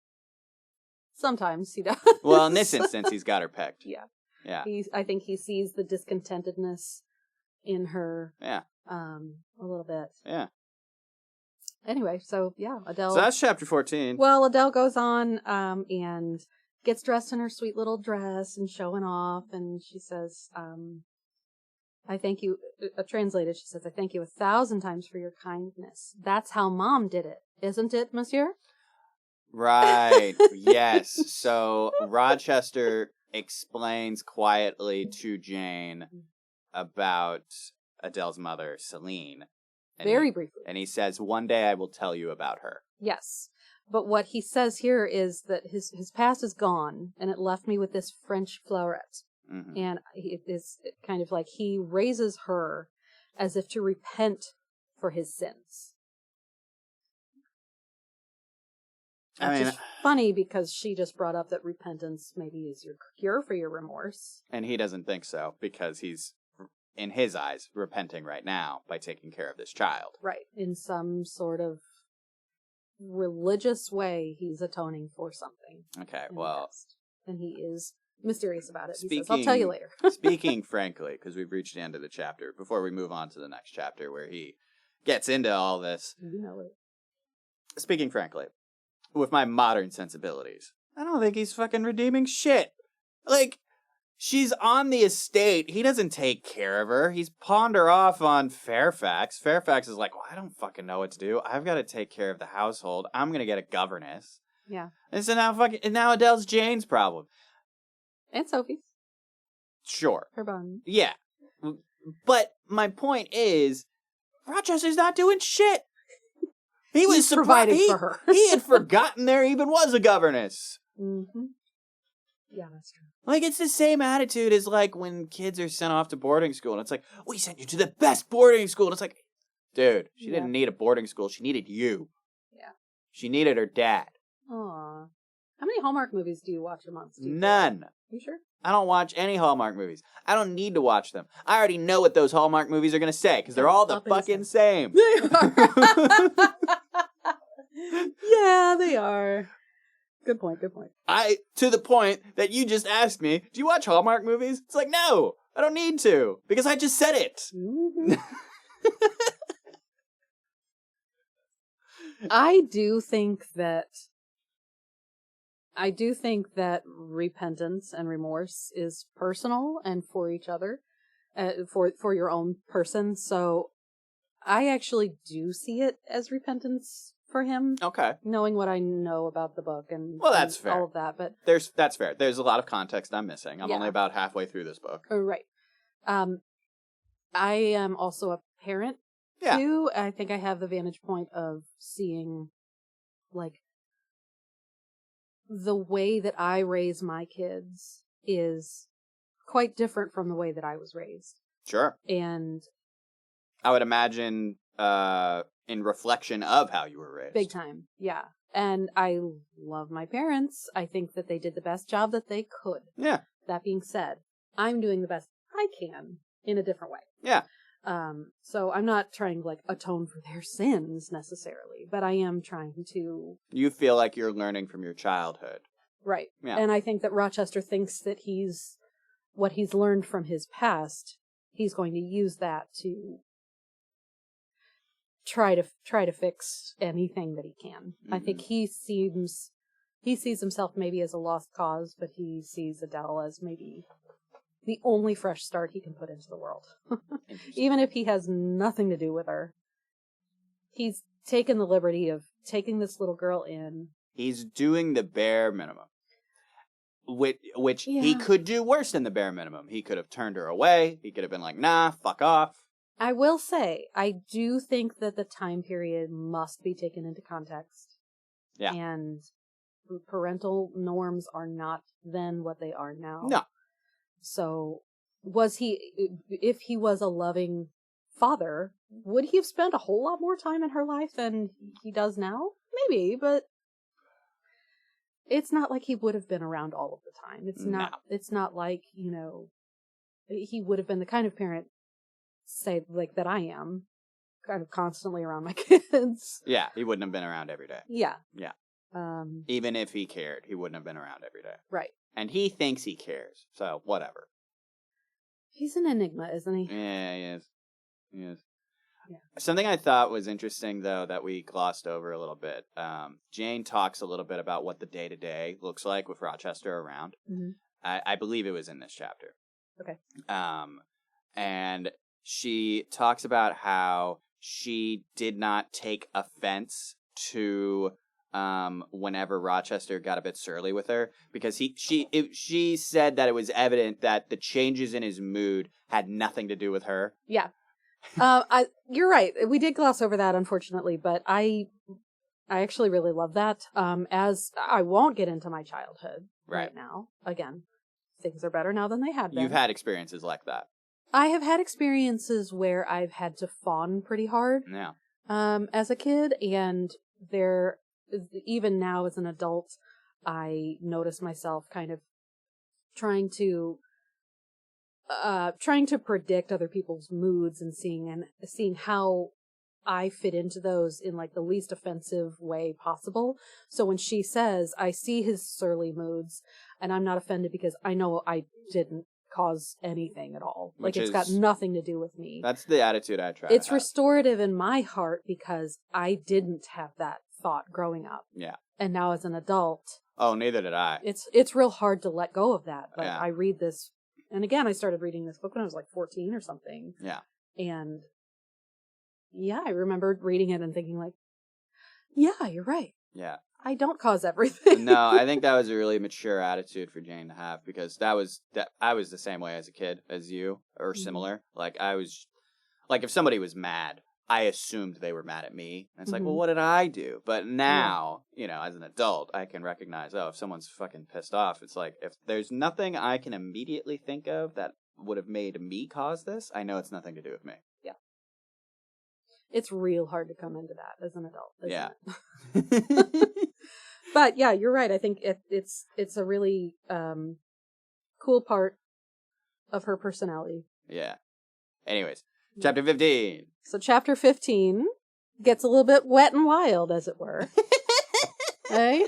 sometimes he does. Well, in this instance, he's got her pegged. Yeah. Yeah. I think he sees the discontentedness in her. Yeah. A little bit. Yeah. Anyway, so yeah, Adele. So that's chapter 14. Well, Adele goes on and gets dressed in her sweet little dress and showing off, and she says, I thank you, translated, she says, I thank you 1,000 times for your kindness. That's how Mom did it, isn't it, monsieur? Right, yes. So Rochester explains quietly to Jane about Adele's mother, Celine. Very briefly. And he says, one day I will tell you about her. Yes. But what he says here is that his past is gone, and it left me with this French flowerette. Mm-hmm. And it is kind of like he raises her as if to repent for his sins. Which is funny because she just brought up that repentance maybe is your cure for your remorse. And he doesn't think so because he's, in his eyes, repenting right now by taking care of this child. Right. In some sort of religious way, he's atoning for something. Okay, well. And he is mysterious about it. He says, I'll tell you later. Speaking frankly, because we've reached the end of the chapter, before we move on to the next chapter where he gets into all this. You know it. Speaking frankly, with my modern sensibilities, I don't think he's fucking redeeming shit. Like, she's on the estate. He doesn't take care of her. He's pawned her off on Fairfax. Fairfax is like, well, I don't fucking know what to do. I've got to take care of the household. I'm going to get a governess. Yeah. And so now Adele's Jane's problem. And Sophie's. Sure. Her bun. Yeah. But my point is, Rochester's not doing shit. He was providing for her. He had forgotten there even was a governess. Mm-hmm. Yeah, that's true. Like, it's the same attitude as, like, when kids are sent off to boarding school. And it's like, we sent you to the best boarding school. And it's like, dude, she didn't need a boarding school. She needed you. Yeah. She needed her dad. Aww. How many Hallmark movies do you watch a month, Steve? None. You sure? I don't watch any Hallmark movies. I don't need to watch them. I already know what those Hallmark movies are going to say, because they're all the fucking same. They are. Yeah, they are. Good point. To the point that you just asked me, do you watch Hallmark movies? It's like, no, I don't need to, because I just said it. Mm-hmm. I do think that repentance and remorse is personal and for each other, for your own person. So I actually do see it as repentance for him. Okay. Knowing what I know about the book and, that's fair. all of that. But that's fair. There's a lot of context I'm missing. I'm only about halfway through this book. Right. I am also a parent too. I think I have the vantage point of seeing, like, the way that I raise my kids is quite different from the way that I was raised. Sure. And I would imagine in reflection of how you were raised. Big time, yeah. And I love my parents. I think that they did the best job that they could. Yeah. That being said, I'm doing the best I can in a different way. Yeah. So I'm not trying to, like, atone for their sins necessarily, but I am trying to... You feel like you're learning from your childhood. Right. Yeah. And I think that Rochester thinks that what he's learned from his past, he's going to use that to try to fix anything that he can. Mm-hmm. I think he sees himself maybe as a lost cause, but he sees Adele as maybe the only fresh start he can put into the world. Even if he has nothing to do with her. He's taken the liberty of taking this little girl in. He's doing the bare minimum. Which he could do worse than the bare minimum. He could have turned her away. He could have been like, nah, fuck off. I will say, I do think that the time period must be taken into context. Yeah. And parental norms are not then what they are now. No. So, if he was a loving father, would he have spent a whole lot more time in her life than he does now? Maybe, but it's not like he would have been around all of the time. It's not like, he would have been the kind of parent, say, like, that I am, kind of constantly around my kids. Yeah, he wouldn't have been around every day. Yeah. Yeah. Even if he cared, he wouldn't have been around every day. Right. And he thinks he cares, so whatever. He's an enigma, isn't he? Yeah, he is. Yeah. Something I thought was interesting, though, that we glossed over a little bit. Jane talks a little bit about what the day-to-day looks like with Rochester around. Mm-hmm. I believe it was in this chapter. Okay. And she talks about how she did not take offense to whenever Rochester got a bit surly with her, because she said that it was evident that the changes in his mood had nothing to do with her. Yeah. You're right. We did gloss over that, unfortunately, but I actually really love that. As I won't get into my childhood right now. Again, things are better now than they had been. You've had experiences like that. I have had experiences where I've had to fawn pretty hard. Yeah. As a kid, and even now as an adult, I notice myself kind of trying to predict other people's moods and seeing how I fit into those in, like, the least offensive way possible. So when she says, I see his surly moods and I'm not offended because I know I didn't cause anything at all. Like, it's got nothing to do with me. That's the attitude I try. It's restorative in my heart because I didn't have that thought growing up. Yeah. And now as an adult. Oh, neither did I. It's real hard to let go of that. But yeah. I read this. And again, I started reading this book when I was like 14 or something. Yeah. And yeah, I remember reading it and thinking, like, yeah, you're right. Yeah. I don't cause everything. No, I think that was a really mature attitude for Jane to have, because I was the same way as a kid as you, or similar. Like, I was, like, if somebody was mad, I assumed they were mad at me. And it's like, well, what did I do? But now, as an adult, I can recognize, if someone's fucking pissed off, it's like, if there's nothing I can immediately think of that would have made me cause this, I know it's nothing to do with me. Yeah. It's real hard to come into that as an adult, isn't it? But yeah, you're right. I think it's a really cool part of her personality. Yeah. Anyways, chapter 15. So chapter 15 gets a little bit wet and wild, as it were. Hey?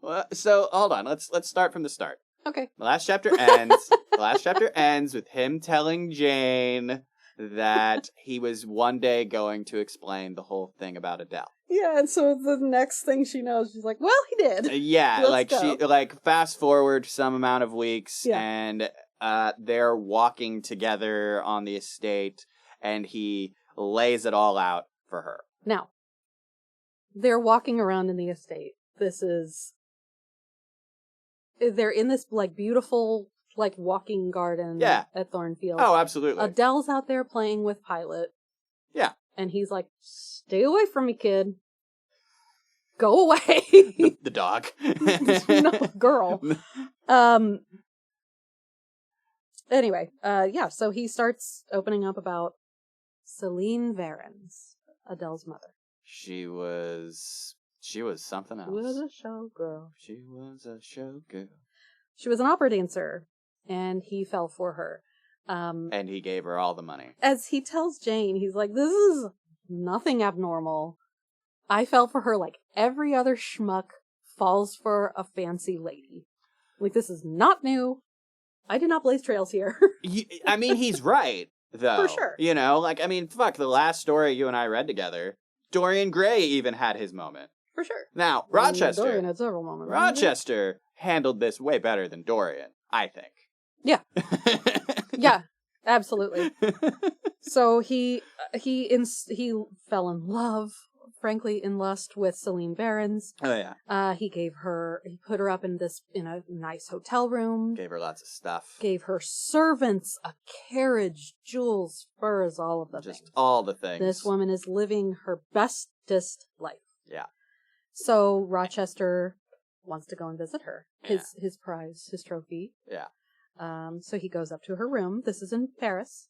Well, so hold on. Let's start from the start. Okay. The last chapter ends. The last chapter ends with him telling Jane that he was one day going to explain the whole thing about Adele. Yeah, and so the next thing she knows, she's like, "Well, he did." Yeah, Let's go. Fast forward some amount of weeks, Yeah. and they're walking together on the estate, and he lays it all out for her. Now, they're walking around in the estate. They're in this like beautiful like walking garden at Thornfield. Oh, absolutely. Adele's out there playing with Pilot. Yeah. And he's like, "Stay away from me, kid. Go away." The dog. No, girl. Anyway, so he starts opening up about Celine Varens, Adele's mother. She was something else. She was a showgirl. She was a showgirl. She was an opera dancer, and he fell for her. And he gave her all the money. As he tells Jane, he's like, "This is nothing abnormal. I fell for her like every other schmuck falls for a fancy lady. Like, this is not new. I did not blaze trails here." I mean, he's right, though. For sure. You know, the last story you and I read together, Dorian Gray even had his moment. For sure. Now, Rochester. Dorian had several moments. Rochester handled this way better than Dorian, I think. Yeah. Yeah, absolutely. So he fell in love, frankly, in lust with Celine Varens. Oh yeah. He put her up in a nice hotel room. Gave her lots of stuff. Gave her servants, a carriage, jewels, furs, all of the things. Just all the things. This woman is living her bestest life. Yeah. So Rochester wants to go and visit her. Yeah. His prize, his trophy. Yeah. So he goes up to her room. This is in Paris.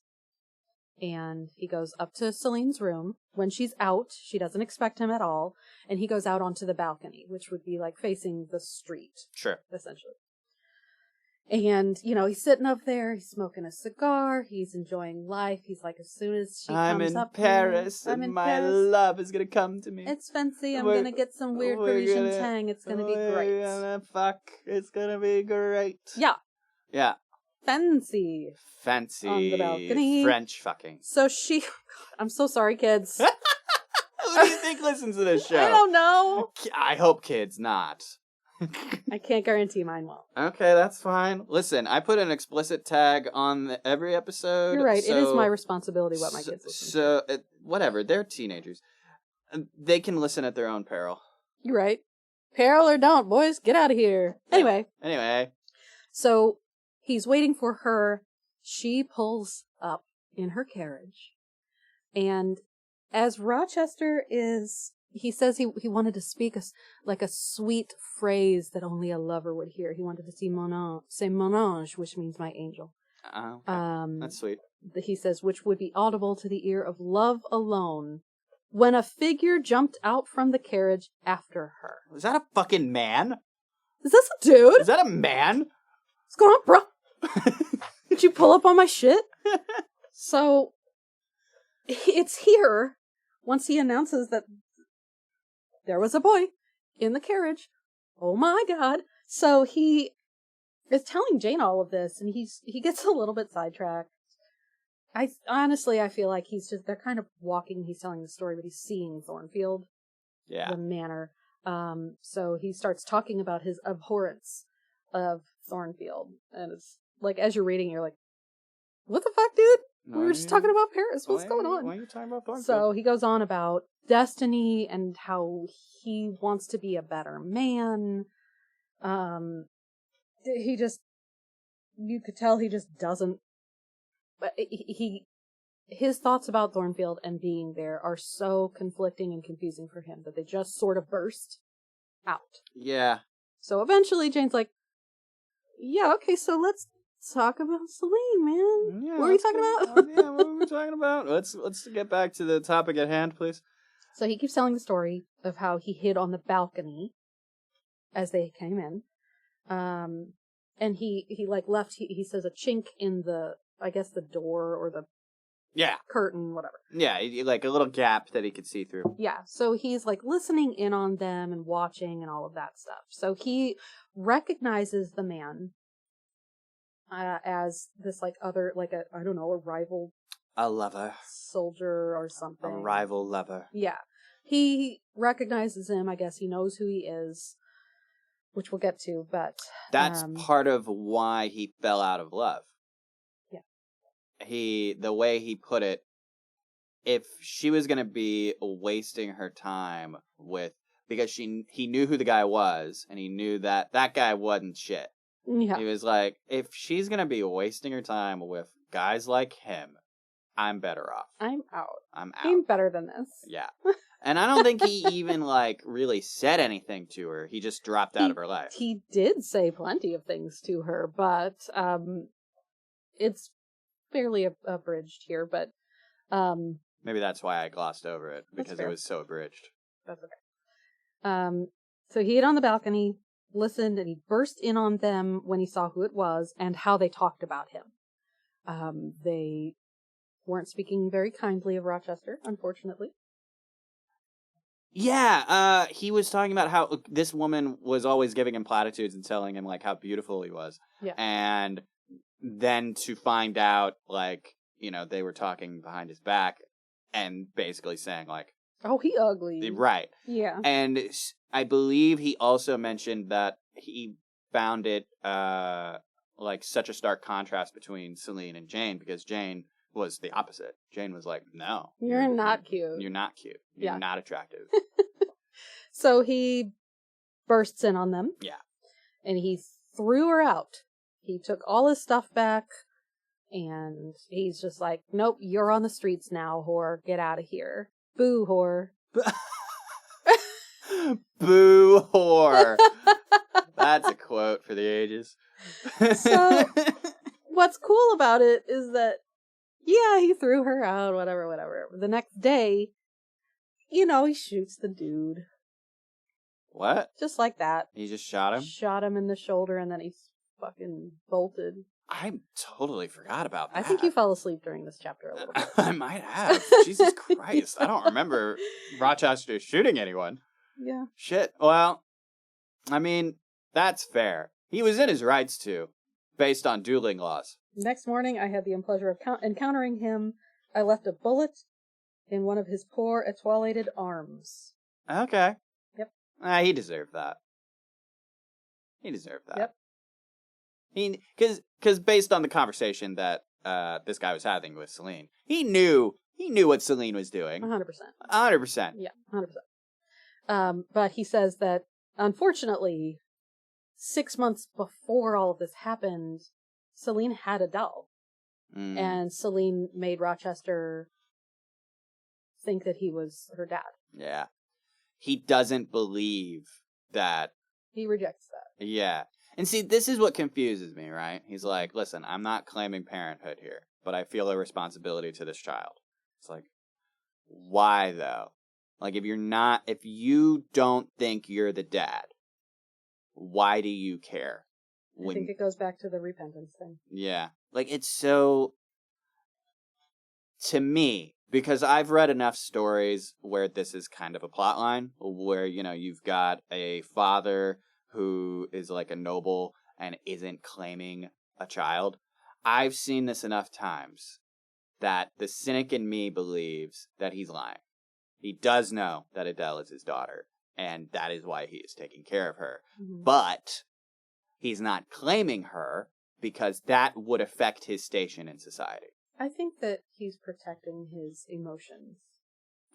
And he goes up to Celine's room. When she's out, she doesn't expect him at all. And he goes out onto the balcony, which would be like facing the street. Sure. Essentially. And, he's sitting up there. He's smoking a cigar. He's enjoying life. He's like, as soon as she comes up... Paris, and my love is going to come to me. It's fancy. I'm going to get some weird Parisian tang. It's going to be great. We're going to fuck. It's going to be great. Yeah. Yeah. Fancy. On the balcony. French fucking. So I'm so sorry, kids. Who do you think listens to this show? I don't know. I hope kids not. I can't guarantee mine won't. Okay, that's fine. Listen, I put an explicit tag on every episode. You're right. It is my responsibility what my kids listen to. Whatever. They're teenagers. They can listen at their own peril. You're right. Peril or don't, boys. Get out of here. Yeah. Anyway. So he's waiting for her. She pulls up in her carriage. And as Rochester he says he wanted to speak a sweet phrase that only a lover would hear. He wanted to say mon ange, which means my angel. Okay. That's sweet. He says, which would be audible to the ear of love alone, when a figure jumped out from the carriage after her. Is that a fucking man? Is this a dude? Is that a man? What's going on, bro? Did you pull up on my shit? So, it's here, once he announces that there was a boy in the carriage. Oh my god. So he is telling Jane all of this, and he gets a little bit sidetracked. I feel like they're kind of walking, he's telling the story, but he's seeing Thornfield. Yeah. The manor. So he starts talking about his abhorrence of Thornfield. And it's like, as you're reading, you're like, what the fuck, dude? We were just talking about Paris. What's going on? Why are you talking about Thornfield? So he goes on about destiny and how he wants to be a better man. You could tell he just doesn't. But his thoughts about Thornfield and being there are so conflicting and confusing for him that they just sort of burst out. Yeah. So eventually Jane's like, yeah, okay, so let's talk about Celine, man. Yeah, what were you talking about? Yeah, what were we talking about? Let's get back to the topic at hand, please. So he keeps telling the story of how he hid on the balcony as they came in. And he like left, he says a chink in the, I guess the door or the curtain, whatever. Yeah, like a little gap that he could see through. Yeah, so he's like listening in on them and watching and all of that stuff. So he recognizes the man as this like other, like a, I don't know, a rival. A lover. Soldier or something. A rival lover. Yeah. He recognizes him. I guess he knows who he is, which we'll get to, but... That's part of why he fell out of love. Yeah. The way he put it, if she was going to be wasting her time with... Because he knew who the guy was, and he knew that guy wasn't shit. Yeah. He was like, if she's going to be wasting her time with guys like him, I'm better off. I'm out. I'm out. I'm better than this. Yeah. And I don't think he even, like, really said anything to her. He just dropped out of her life. He did say plenty of things to her, but it's fairly abridged here, but... Maybe that's why I glossed over it, because it was so abridged. That's okay. So he hid on the balcony, listened, and he burst in on them when he saw who it was and how they talked about him. They weren't speaking very kindly of Rochester, unfortunately. Yeah, he was talking about how this woman was always giving him platitudes and telling him, like, how beautiful he was. Yeah. And then to find out, like, you know, they were talking behind his back and basically saying, like... Oh, he ugly. Right. Yeah. And I believe he also mentioned that he found it, like, such a stark contrast between Celine and Jane, because Jane was the opposite. Jane was like, no. You're not cute. You're not cute. You're not attractive. So he bursts in on them. Yeah. And he threw her out. He took all his stuff back, and he's just like, nope, you're on the streets now, whore. Get out of here. Boo, whore. Boo, whore. That's a quote for the ages. So, what's cool about it is that, yeah, he threw her out, whatever. The next day, you know, he shoots the dude. What? Just like that. He just shot him? Shot him in the shoulder, and then he's fucking bolted. I totally forgot about that. I think you fell asleep during this chapter a little bit. I might have. Jesus Christ. I don't remember Rochester shooting anyone. Yeah. Shit. Well, I mean, that's fair. He was in his rights to, based on dueling laws. Next morning, I had the pleasure of encountering him. I left a bullet in one of his poor, etoilated arms. Okay. Yep. He deserved that. He deserved that. Yep. Because based on the conversation that this guy was having with Celine, he knew what Celine was doing. 100%. 100%. Yeah, 100%. But he says that, unfortunately, 6 months before all of this happened, Celine had a doll. Mm. And Celine made Rochester think that he was her dad. Yeah. He doesn't believe that. He rejects that. Yeah. And see, this is what confuses me, right? He's like, listen, I'm not claiming parenthood here, but I feel a responsibility to this child. It's like, why though? Like, if you don't think you're the dad, why do you care? I think it goes back to the repentance thing. Yeah. Like, it's so, to me, because I've read enough stories where this is kind of a plot line, where, you know, you've got a father who is like a noble and isn't claiming a child. I've seen this enough times that the cynic in me believes that he's lying. He does know that Adele is his daughter, and that is why he is taking care of her. Mm-hmm. But he's not claiming her because that would affect his station in society. I think that he's protecting his emotions.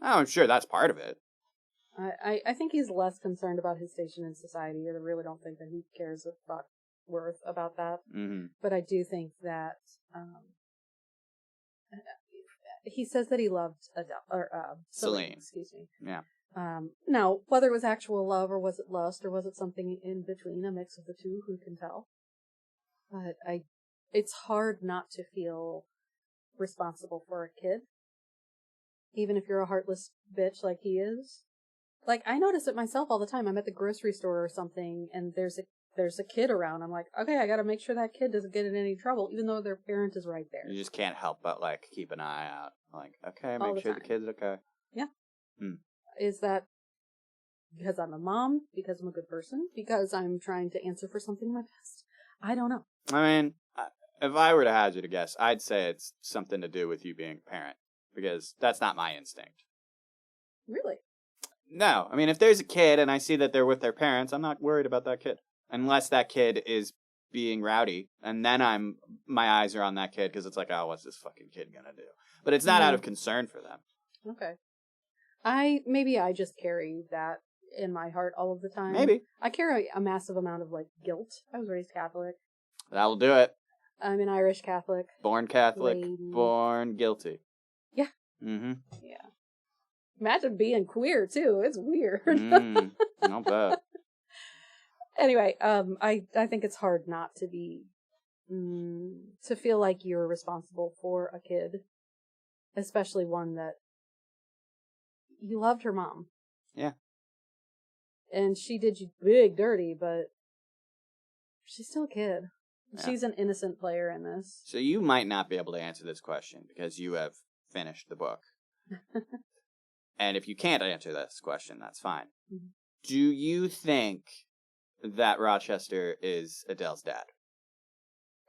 Oh, I'm sure that's part of it. I think he's less concerned about his station in society. I really don't think that he cares a fuck worth about that. Mm-hmm. But I do think that he says that he loved Adele, or Celine. Excuse me. Yeah. Now, whether it was actual love or was it lust or was it something in between, a mix of the two, who can tell? But it's hard not to feel responsible for a kid, even if you're a heartless bitch like he is. Like, I notice it myself all the time. I'm at the grocery store or something, and there's a kid around. I'm like, okay, I gotta make sure that kid doesn't get in any trouble, even though their parent is right there. You just can't help but, like, keep an eye out. Like, okay, All make the sure the time. kid's okay. Yeah. Hmm. Is that because I'm a mom? Because I'm a good person? Because I'm trying to answer for something in my past? I don't know. I mean, if I were to hazard a guess, I'd say it's something to do with you being a parent. Because that's not my instinct. Really? No. I mean, if there's a kid and I see that they're with their parents, I'm not worried about that kid. Unless that kid is being rowdy. And then my eyes are on that kid because it's like, oh, what's this fucking kid gonna do? But it's not out of concern for them. Okay. Maybe I just carry that in my heart all of the time. Maybe. I carry a massive amount of, like, guilt. I was raised Catholic. That'll do it. I'm an Irish Catholic. Born Catholic, lady. born guilty. Yeah. Mm-hmm. Yeah. Imagine being queer, too. It's weird. Not bad. Anyway, I think it's hard not to be, to feel like you're responsible for a kid. Especially one that you loved her mom. Yeah. And she did you big dirty, but she's still a kid. Yeah. She's an innocent player in this. So you might not be able to answer this question because you have finished the book. And if you can't answer this question, that's fine. Mm-hmm. Do you think that Rochester is Adele's dad?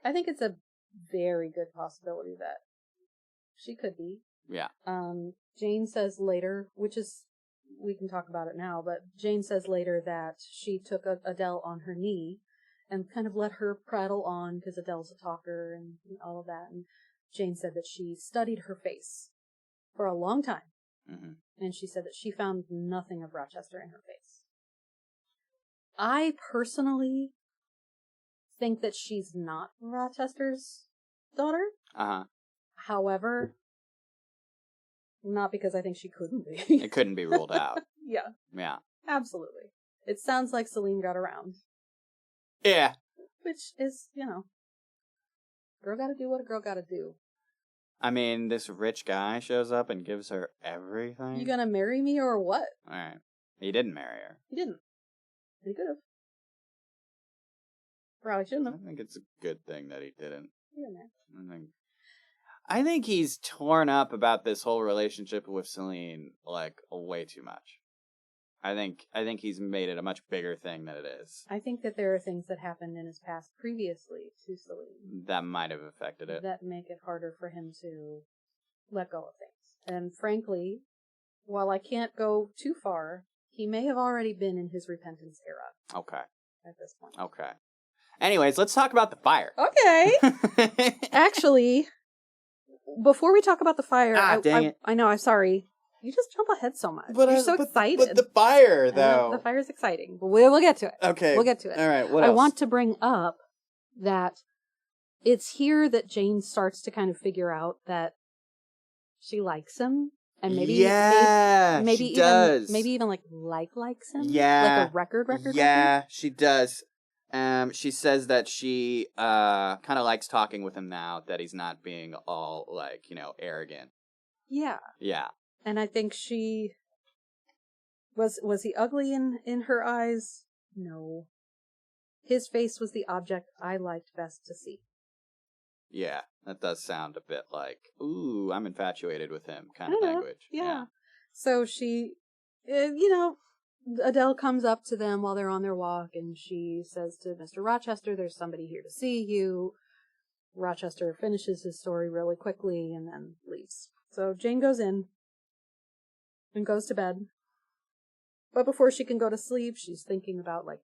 I think it's a very good possibility that she could be. Yeah. Jane says later, which is, we can talk about it now, but Jane says later that she took Adele on her knee and kind of let her prattle on because Adele's a talker and all of that. And Jane said that she studied her face for a long time. Mm-hmm. And she said that she found nothing of Rochester in her face. I personally think that she's not Rochester's daughter. Uh-huh. However, not because I think she couldn't be. It couldn't be ruled out. Yeah. Yeah. Absolutely. It sounds like Celine got around. Yeah. Which is, girl gotta do what a girl gotta do. I mean, this rich guy shows up and gives her everything. You gonna marry me or what? Alright. He didn't marry her. He didn't. He could have. Probably shouldn't have. I think it's a good thing that he didn't. Yeah, man. I think he's torn up about this whole relationship with Celine, like, way too much. I think he's made it a much bigger thing than it is. I think that there are things that happened in his past previously to Celine that might have affected it. That make it harder for him to let go of things. And frankly, while I can't go too far, he may have already been in his repentance era. Okay. At this point. Okay. Anyways, let's talk about the fire. Okay. Actually, before we talk about the fire, dang it. I know, I'm sorry. You just jump ahead so much. But you're so excited. But the fire, though. The fire's exciting. We'll get to it. Okay. We'll get to it. All right, what else? I want to bring up that it's here that Jane starts to kind of figure out that she likes him. And maybe maybe she even does. Maybe even likes him. Yeah. Like a record. Yeah, she does. She says that she kind of likes talking with him now, that he's not being all, like, arrogant. Yeah. Yeah. And I think she was he ugly in her eyes? No. His face was the object I liked best to see. Yeah, that does sound a bit like, ooh, I'm infatuated with him kind of language. Yeah. So she, Adele comes up to them while they're on their walk and she says to Mr. Rochester, there's somebody here to see you. Rochester finishes his story really quickly and then leaves. So Jane goes in and goes to bed. But before she can go to sleep, she's thinking about, like,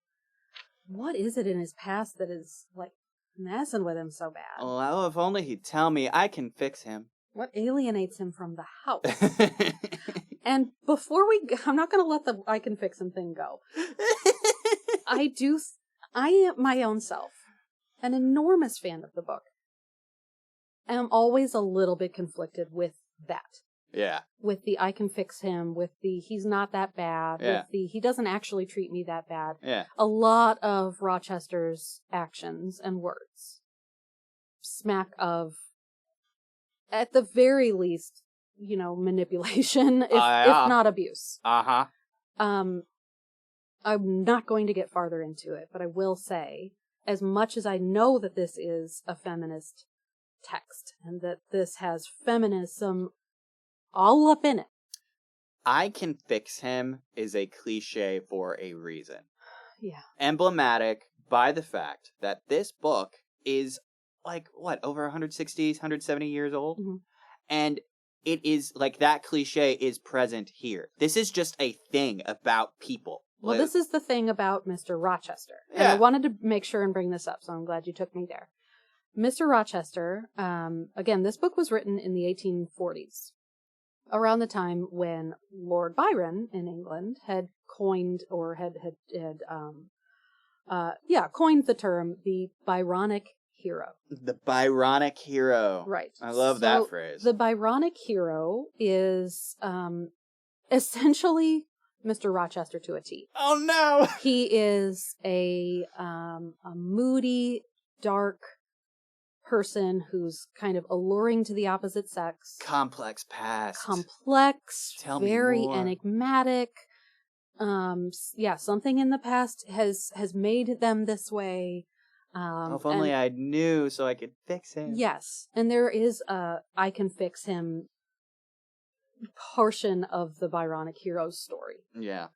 what is it in his past that is, like, messing with him so bad? Well, if only he'd tell me, I can fix him. What alienates him from the house? And before I'm not going to let the I can fix him thing go. I am my own self, an enormous fan of the book. And I'm always a little bit conflicted with that. Yeah. With the I can fix him, with the he's not that bad, with the he doesn't actually treat me that bad. Yeah. A lot of Rochester's actions and words smack of, at the very least, manipulation, if not abuse. Uh-huh. I'm not going to get farther into it, but I will say, as much as I know that this is a feminist text and that this has feminism all up in it. I can fix him is a cliche for a reason. Yeah. Emblematic by the fact that this book is over 160, 170 years old? Mm-hmm. And it is that cliche is present here. This is just a thing about people. Well, this is the thing about Mr. Rochester. Yeah. And I wanted to make sure and bring this up, so I'm glad you took me there. Mr. Rochester, again, this book was written in the 1840s, around the time when Lord Byron in England had coined or coined the term the Byronic hero. The Byronic hero. Right. I love that phrase. The Byronic hero is essentially Mr. Rochester to a T. Oh no! He is a moody, dark person who's kind of alluring to the opposite sex. Complex past. Tell very enigmatic. Something in the past has made them this way. If only I knew so I could fix him. Yes. And there is a I can fix him portion of the Byronic hero's story. Yeah.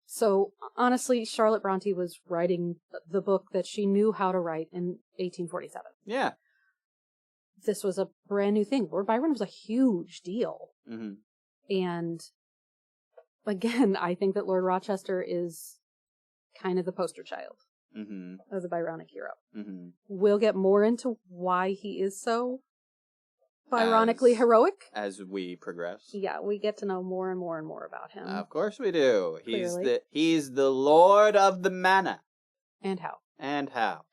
So honestly, Charlotte Bronte was writing the book that she knew how to write in 1847. Yeah. This was a brand new thing. Lord Byron was a huge deal. Mm-hmm. And again, I think that Lord Rochester is kind of the poster child of the Byronic hero. Mm-hmm. We'll get more into why he is so Byronically heroic as we progress. Yeah, we get to know more and more and more about him. Of course we do. He's the Lord of the Manor. And how.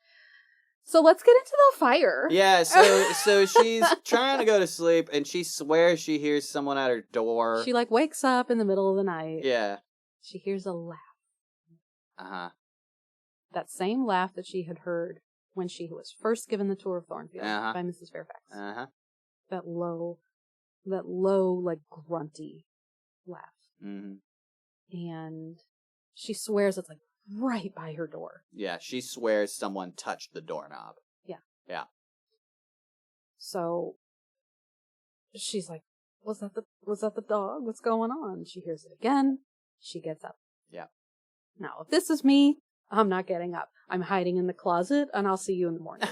So let's get into the fire. Yeah, so she's trying to go to sleep and she swears she hears someone at her door. She wakes up in the middle of the night. Yeah. She hears a laugh. Uh-huh. That same laugh that she had heard when she was first given the tour of Thornfield by Mrs. Fairfax. Uh-huh. That low, grunty laugh. Mm-hmm. And she swears it's right by her door. Yeah, she swears someone touched the doorknob. Yeah. Yeah. So she's like, was that the dog? What's going on? She hears it again. She gets up. Yeah. Now, if this is me, I'm not getting up. I'm hiding in the closet and I'll see you in the morning.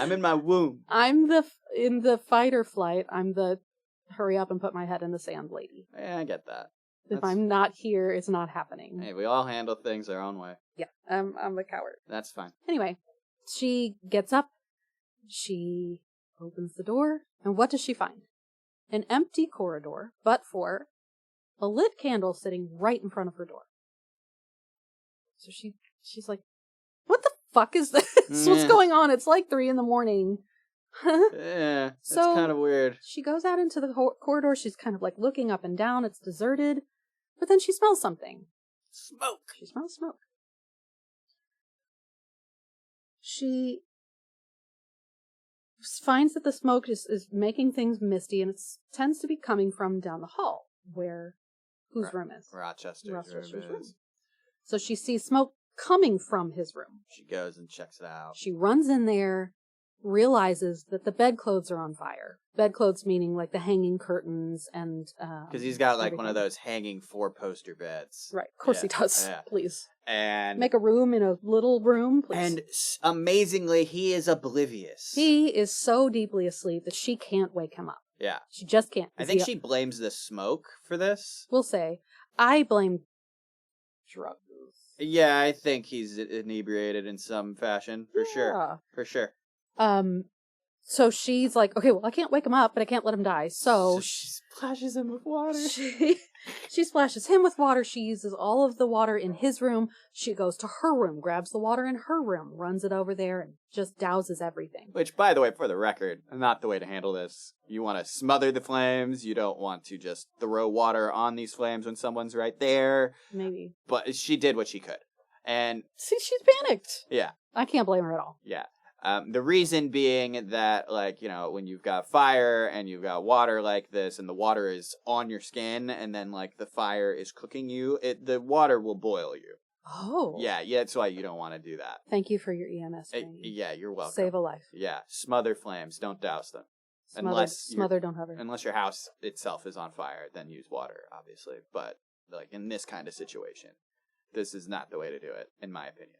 I'm in my womb. I'm in the fight or flight. I'm the hurry up and put my head in the sand lady. Yeah, I get that. If I'm not here, it's not happening. Hey, we all handle things our own way. Yeah, I'm the coward. That's fine. Anyway, she gets up. She opens the door. And what does she find? An empty corridor, but for a lit candle sitting right in front of her door. So she's like, what the fuck is this? What's going on? It's 3 a.m. Yeah, it's kind of weird. She goes out into the corridor. She's kind of looking up and down. It's deserted. But then she smells something. Smoke. She smells smoke. She finds that the smoke is making things misty, and it tends to be coming from down the hall, whose room is? Rochester's room. So she sees smoke coming from his room. She goes and checks it out. She runs in there, realizes that the bedclothes are on fire. Bedclothes meaning the hanging curtains and... Because he's got one of those hanging 4-poster beds. Right, of course he does. Yeah. Please. And make a room in a little room, please. And amazingly, he is oblivious. He is so deeply asleep that she can't wake him up. Yeah. She just can't. I think she blames the smoke for this. We'll say. I blame drugs. Yeah, I think he's inebriated in some fashion, for sure. For sure. So she's like, okay, well, I can't wake him up, but I can't let him die. So she splashes him with water. She splashes him with water. She uses all of the water in his room. She goes to her room, grabs the water in her room, runs it over there, and just douses everything. Which, by the way, for the record, not the way to handle this. You want to smother the flames. You don't want to just throw water on these flames when someone's right there. Maybe. But she did what she could. And see, she's panicked. Yeah. I can't blame her at all. Yeah. The reason being that, like, you know, when you've got fire and you've got water like this, and the water is on your skin, and then, like, the fire is cooking you, the water will boil you. Oh. Yeah, that's why you don't want to do that. Thank you for your EMS training. Yeah, you're welcome. Save a life. Yeah, smother flames, don't douse them. Smother, don't hover. Unless your house itself is on fire, then use water, obviously. But, like, in this kind of situation, this is not the way to do it, in my opinion.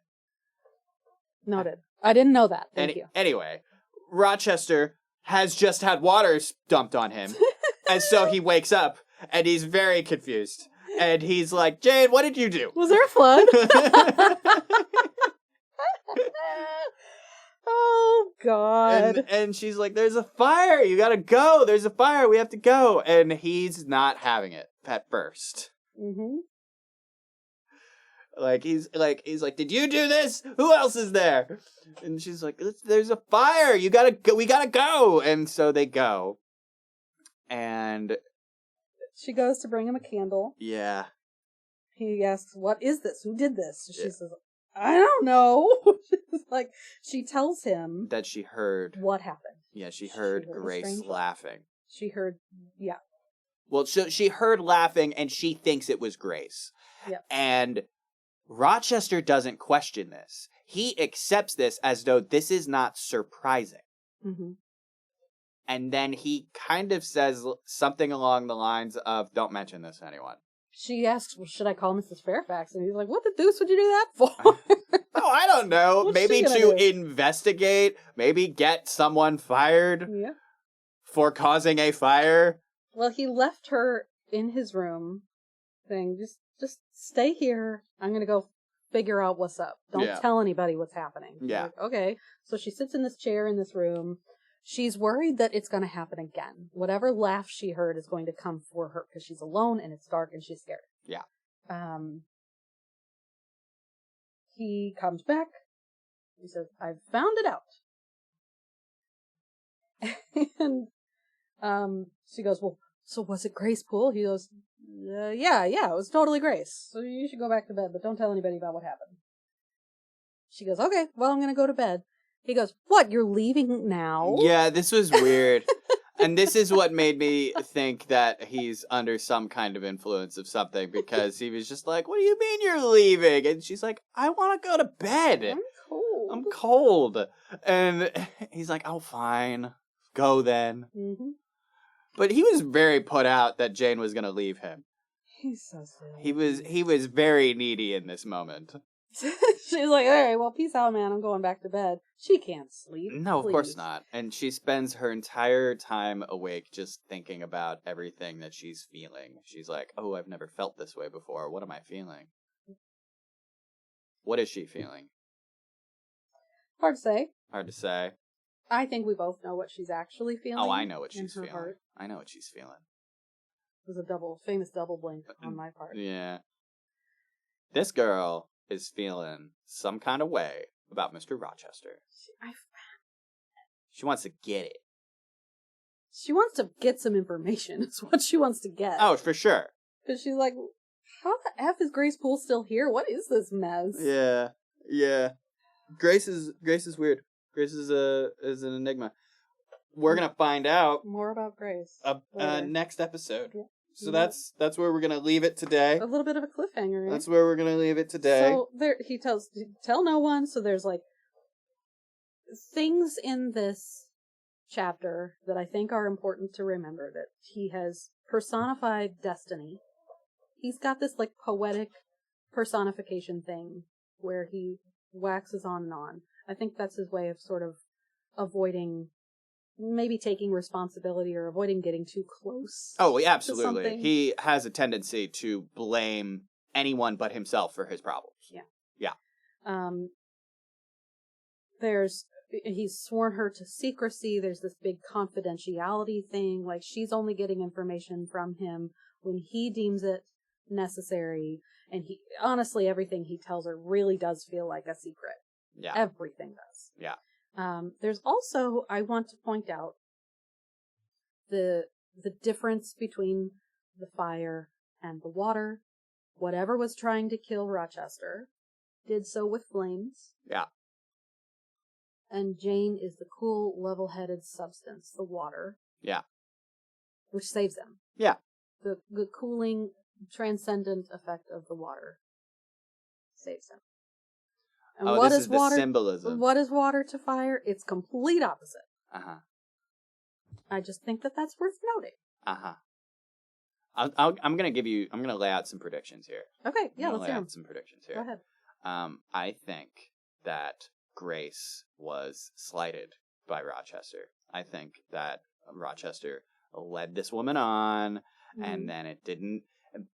Noted. I didn't know that. Thank you. Anyway, Rochester has just had water dumped on him. And so he wakes up, and he's very confused. And he's like, Jane, what did you do? Was there a flood? Oh, God. And she's like, there's a fire. You gotta go. There's a fire. We have to go. And he's not having it at first. Mm-hmm. He's like, did you do this? Who else is there? And she's like, there's a fire. You gotta go. We gotta go. And so they go. And she goes to bring him a candle. Yeah. He asks, what is this? Who did this? She says, I don't know. She tells him that she heard what happened. Yeah, she heard Grace laughing. She heard, yeah. Well, so she heard laughing, and she thinks it was Grace. Yeah. And Rochester doesn't question this. He accepts this as though this is not surprising. Mm-hmm. And then he kind of says something along the lines of, don't mention this to anyone. She asks, well, should I call Mrs. Fairfax? And he's like, what the deuce would you do that for? Oh, I don't know. Maybe to investigate. Maybe get someone fired for causing a fire. Well, he left her in his room saying, just stay here. I'm going to go figure out what's up. Don't tell anybody what's happening. Yeah. Like, okay. So she sits in this chair in this room. She's worried that it's going to happen again. Whatever laugh she heard is going to come for her because she's alone and it's dark and she's scared. Yeah. He comes back. He says, I've found it out. And she goes, well, so was it Grace Poole? He goes, yeah, it was totally Grace. So you should go back to bed, but don't tell anybody about what happened. She goes, okay, well, I'm going to go to bed. He goes, what, you're leaving now? Yeah, this was weird. And this is what made me think that he's under some kind of influence of something, because he was just like, what do you mean you're leaving? And she's like, I want to go to bed. I'm cold. And he's like, oh, fine. Go then. Mm-hmm. But he was very put out that Jane was going to leave him. He's so silly. He was very needy in this moment. She's like, all right, well, peace out, man. I'm going back to bed. She can't sleep. No, of course not. And she spends her entire time awake just thinking about everything that she's feeling. She's like, oh, I've never felt this way before. What am I feeling? What is she feeling? Hard to say. I think we both know what she's actually feeling. Oh, I know what she's feeling. Heart. I know what she's feeling. It was a famous double blink on my part. Yeah. This girl is feeling some kind of way about Mr. Rochester. She wants to get it. She wants to get some information. It's what she wants to get. Oh, for sure. Because she's like, how the F is Grace Poole still here? What is this mess? Yeah. Grace is weird. Grace is an enigma. We're gonna find out more about Grace next episode. Yeah. So that's where we're gonna leave it today. A little bit of a cliffhanger. Right? That's where we're gonna leave it today. So he tells tell no one. So there's like things in this chapter that I think are important to remember. That he has personified destiny. He's got this like poetic personification thing where he waxes on and on. I think that's his way of sort of avoiding. Maybe taking responsibility or avoiding getting too close. Oh, absolutely. He has a tendency to blame anyone but himself for his problems. Yeah. He's sworn her to secrecy. There's this big confidentiality thing. Like, she's only getting information from him when he deems it necessary. And honestly, everything he tells her really does feel like a secret. Yeah. Everything does. Yeah. There's also, I want to point out the difference between the fire and the water. Whatever was trying to kill Rochester did so with flames. Yeah. and Jane is the cool, level-headed substance, the water. Yeah. Which saves them. Yeah. The cooling, transcendent effect of the water saves them. And what this is is water? the symbolism. What is water to fire? It's complete opposite. Uh-huh. I just think that that's worth noting. Uh-huh. I'm gonna lay out some predictions here. Okay, yeah, let's hear them. Some predictions here. Go ahead. I think that Grace was slighted by Rochester. I think that Rochester led this woman on, and then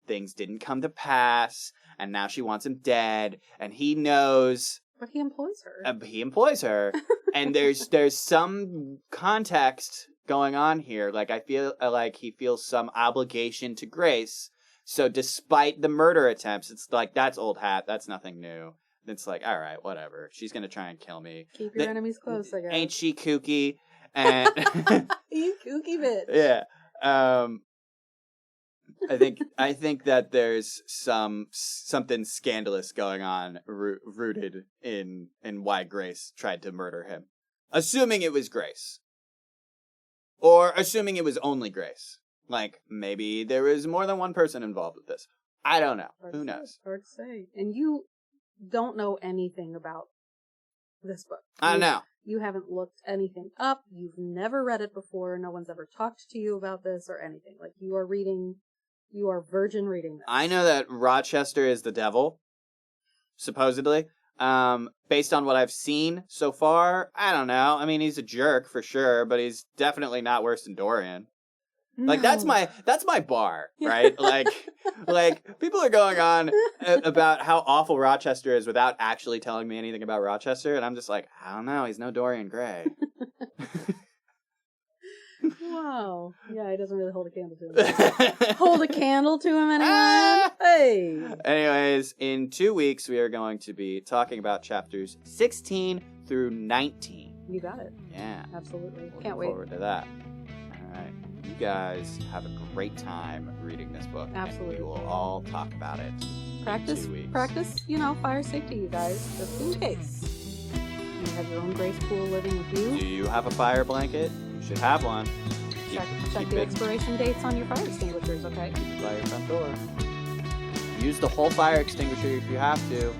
things didn't come to pass, and now she wants him dead, and he knows. But he employs her. And there's some context going on here. Like, I feel like he feels some obligation to Grace. So despite the murder attempts, it's like, that's old hat. That's nothing new. It's like, all right, whatever. She's going to try and kill me. Keep your enemies close, I guess. Ain't she kooky? And You kooky bitch. Yeah. I think that there's something scandalous going on rooted in why Grace tried to murder him. Assuming it was Grace. Or assuming it was only Grace. Like, maybe there was more than one person involved with this. I don't know. Who knows? Hard to say. And you don't know anything about this book. I know. You haven't looked anything up. You've never read it before. No one's ever talked to you about this or anything. Like, you are virgin reading this. I know that Rochester is the devil, supposedly. Based on what I've seen so far, I don't know. I mean, he's a jerk for sure, but he's definitely not worse than Dorian. No. Like, that's my bar, right? like people are going on about how awful Rochester is without actually telling me anything about Rochester, and I'm just like, I don't know, he's no Dorian Gray. Wow. Yeah, he doesn't really hold a candle to him. Hold a candle to him, anyone? Hey! Anyways, in 2 weeks, we are going to be talking about chapters 16 through 19. You got it. Yeah. Absolutely. Looking Can't wait. forward to that. All right. You guys have a great time reading this book. Absolutely. And we will all talk about it Practice, in 2 weeks. practice, fire safety, you guys, just in case. You have your own Grace pool living with you. Do you have a fire blanket? You should have one. Check the expiration dates on your fire extinguishers, okay? Keep it by your front door. Use the whole fire extinguisher if you have to.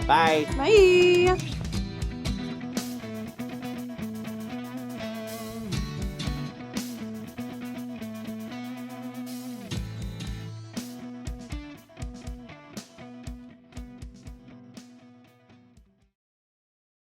Bye. Bye!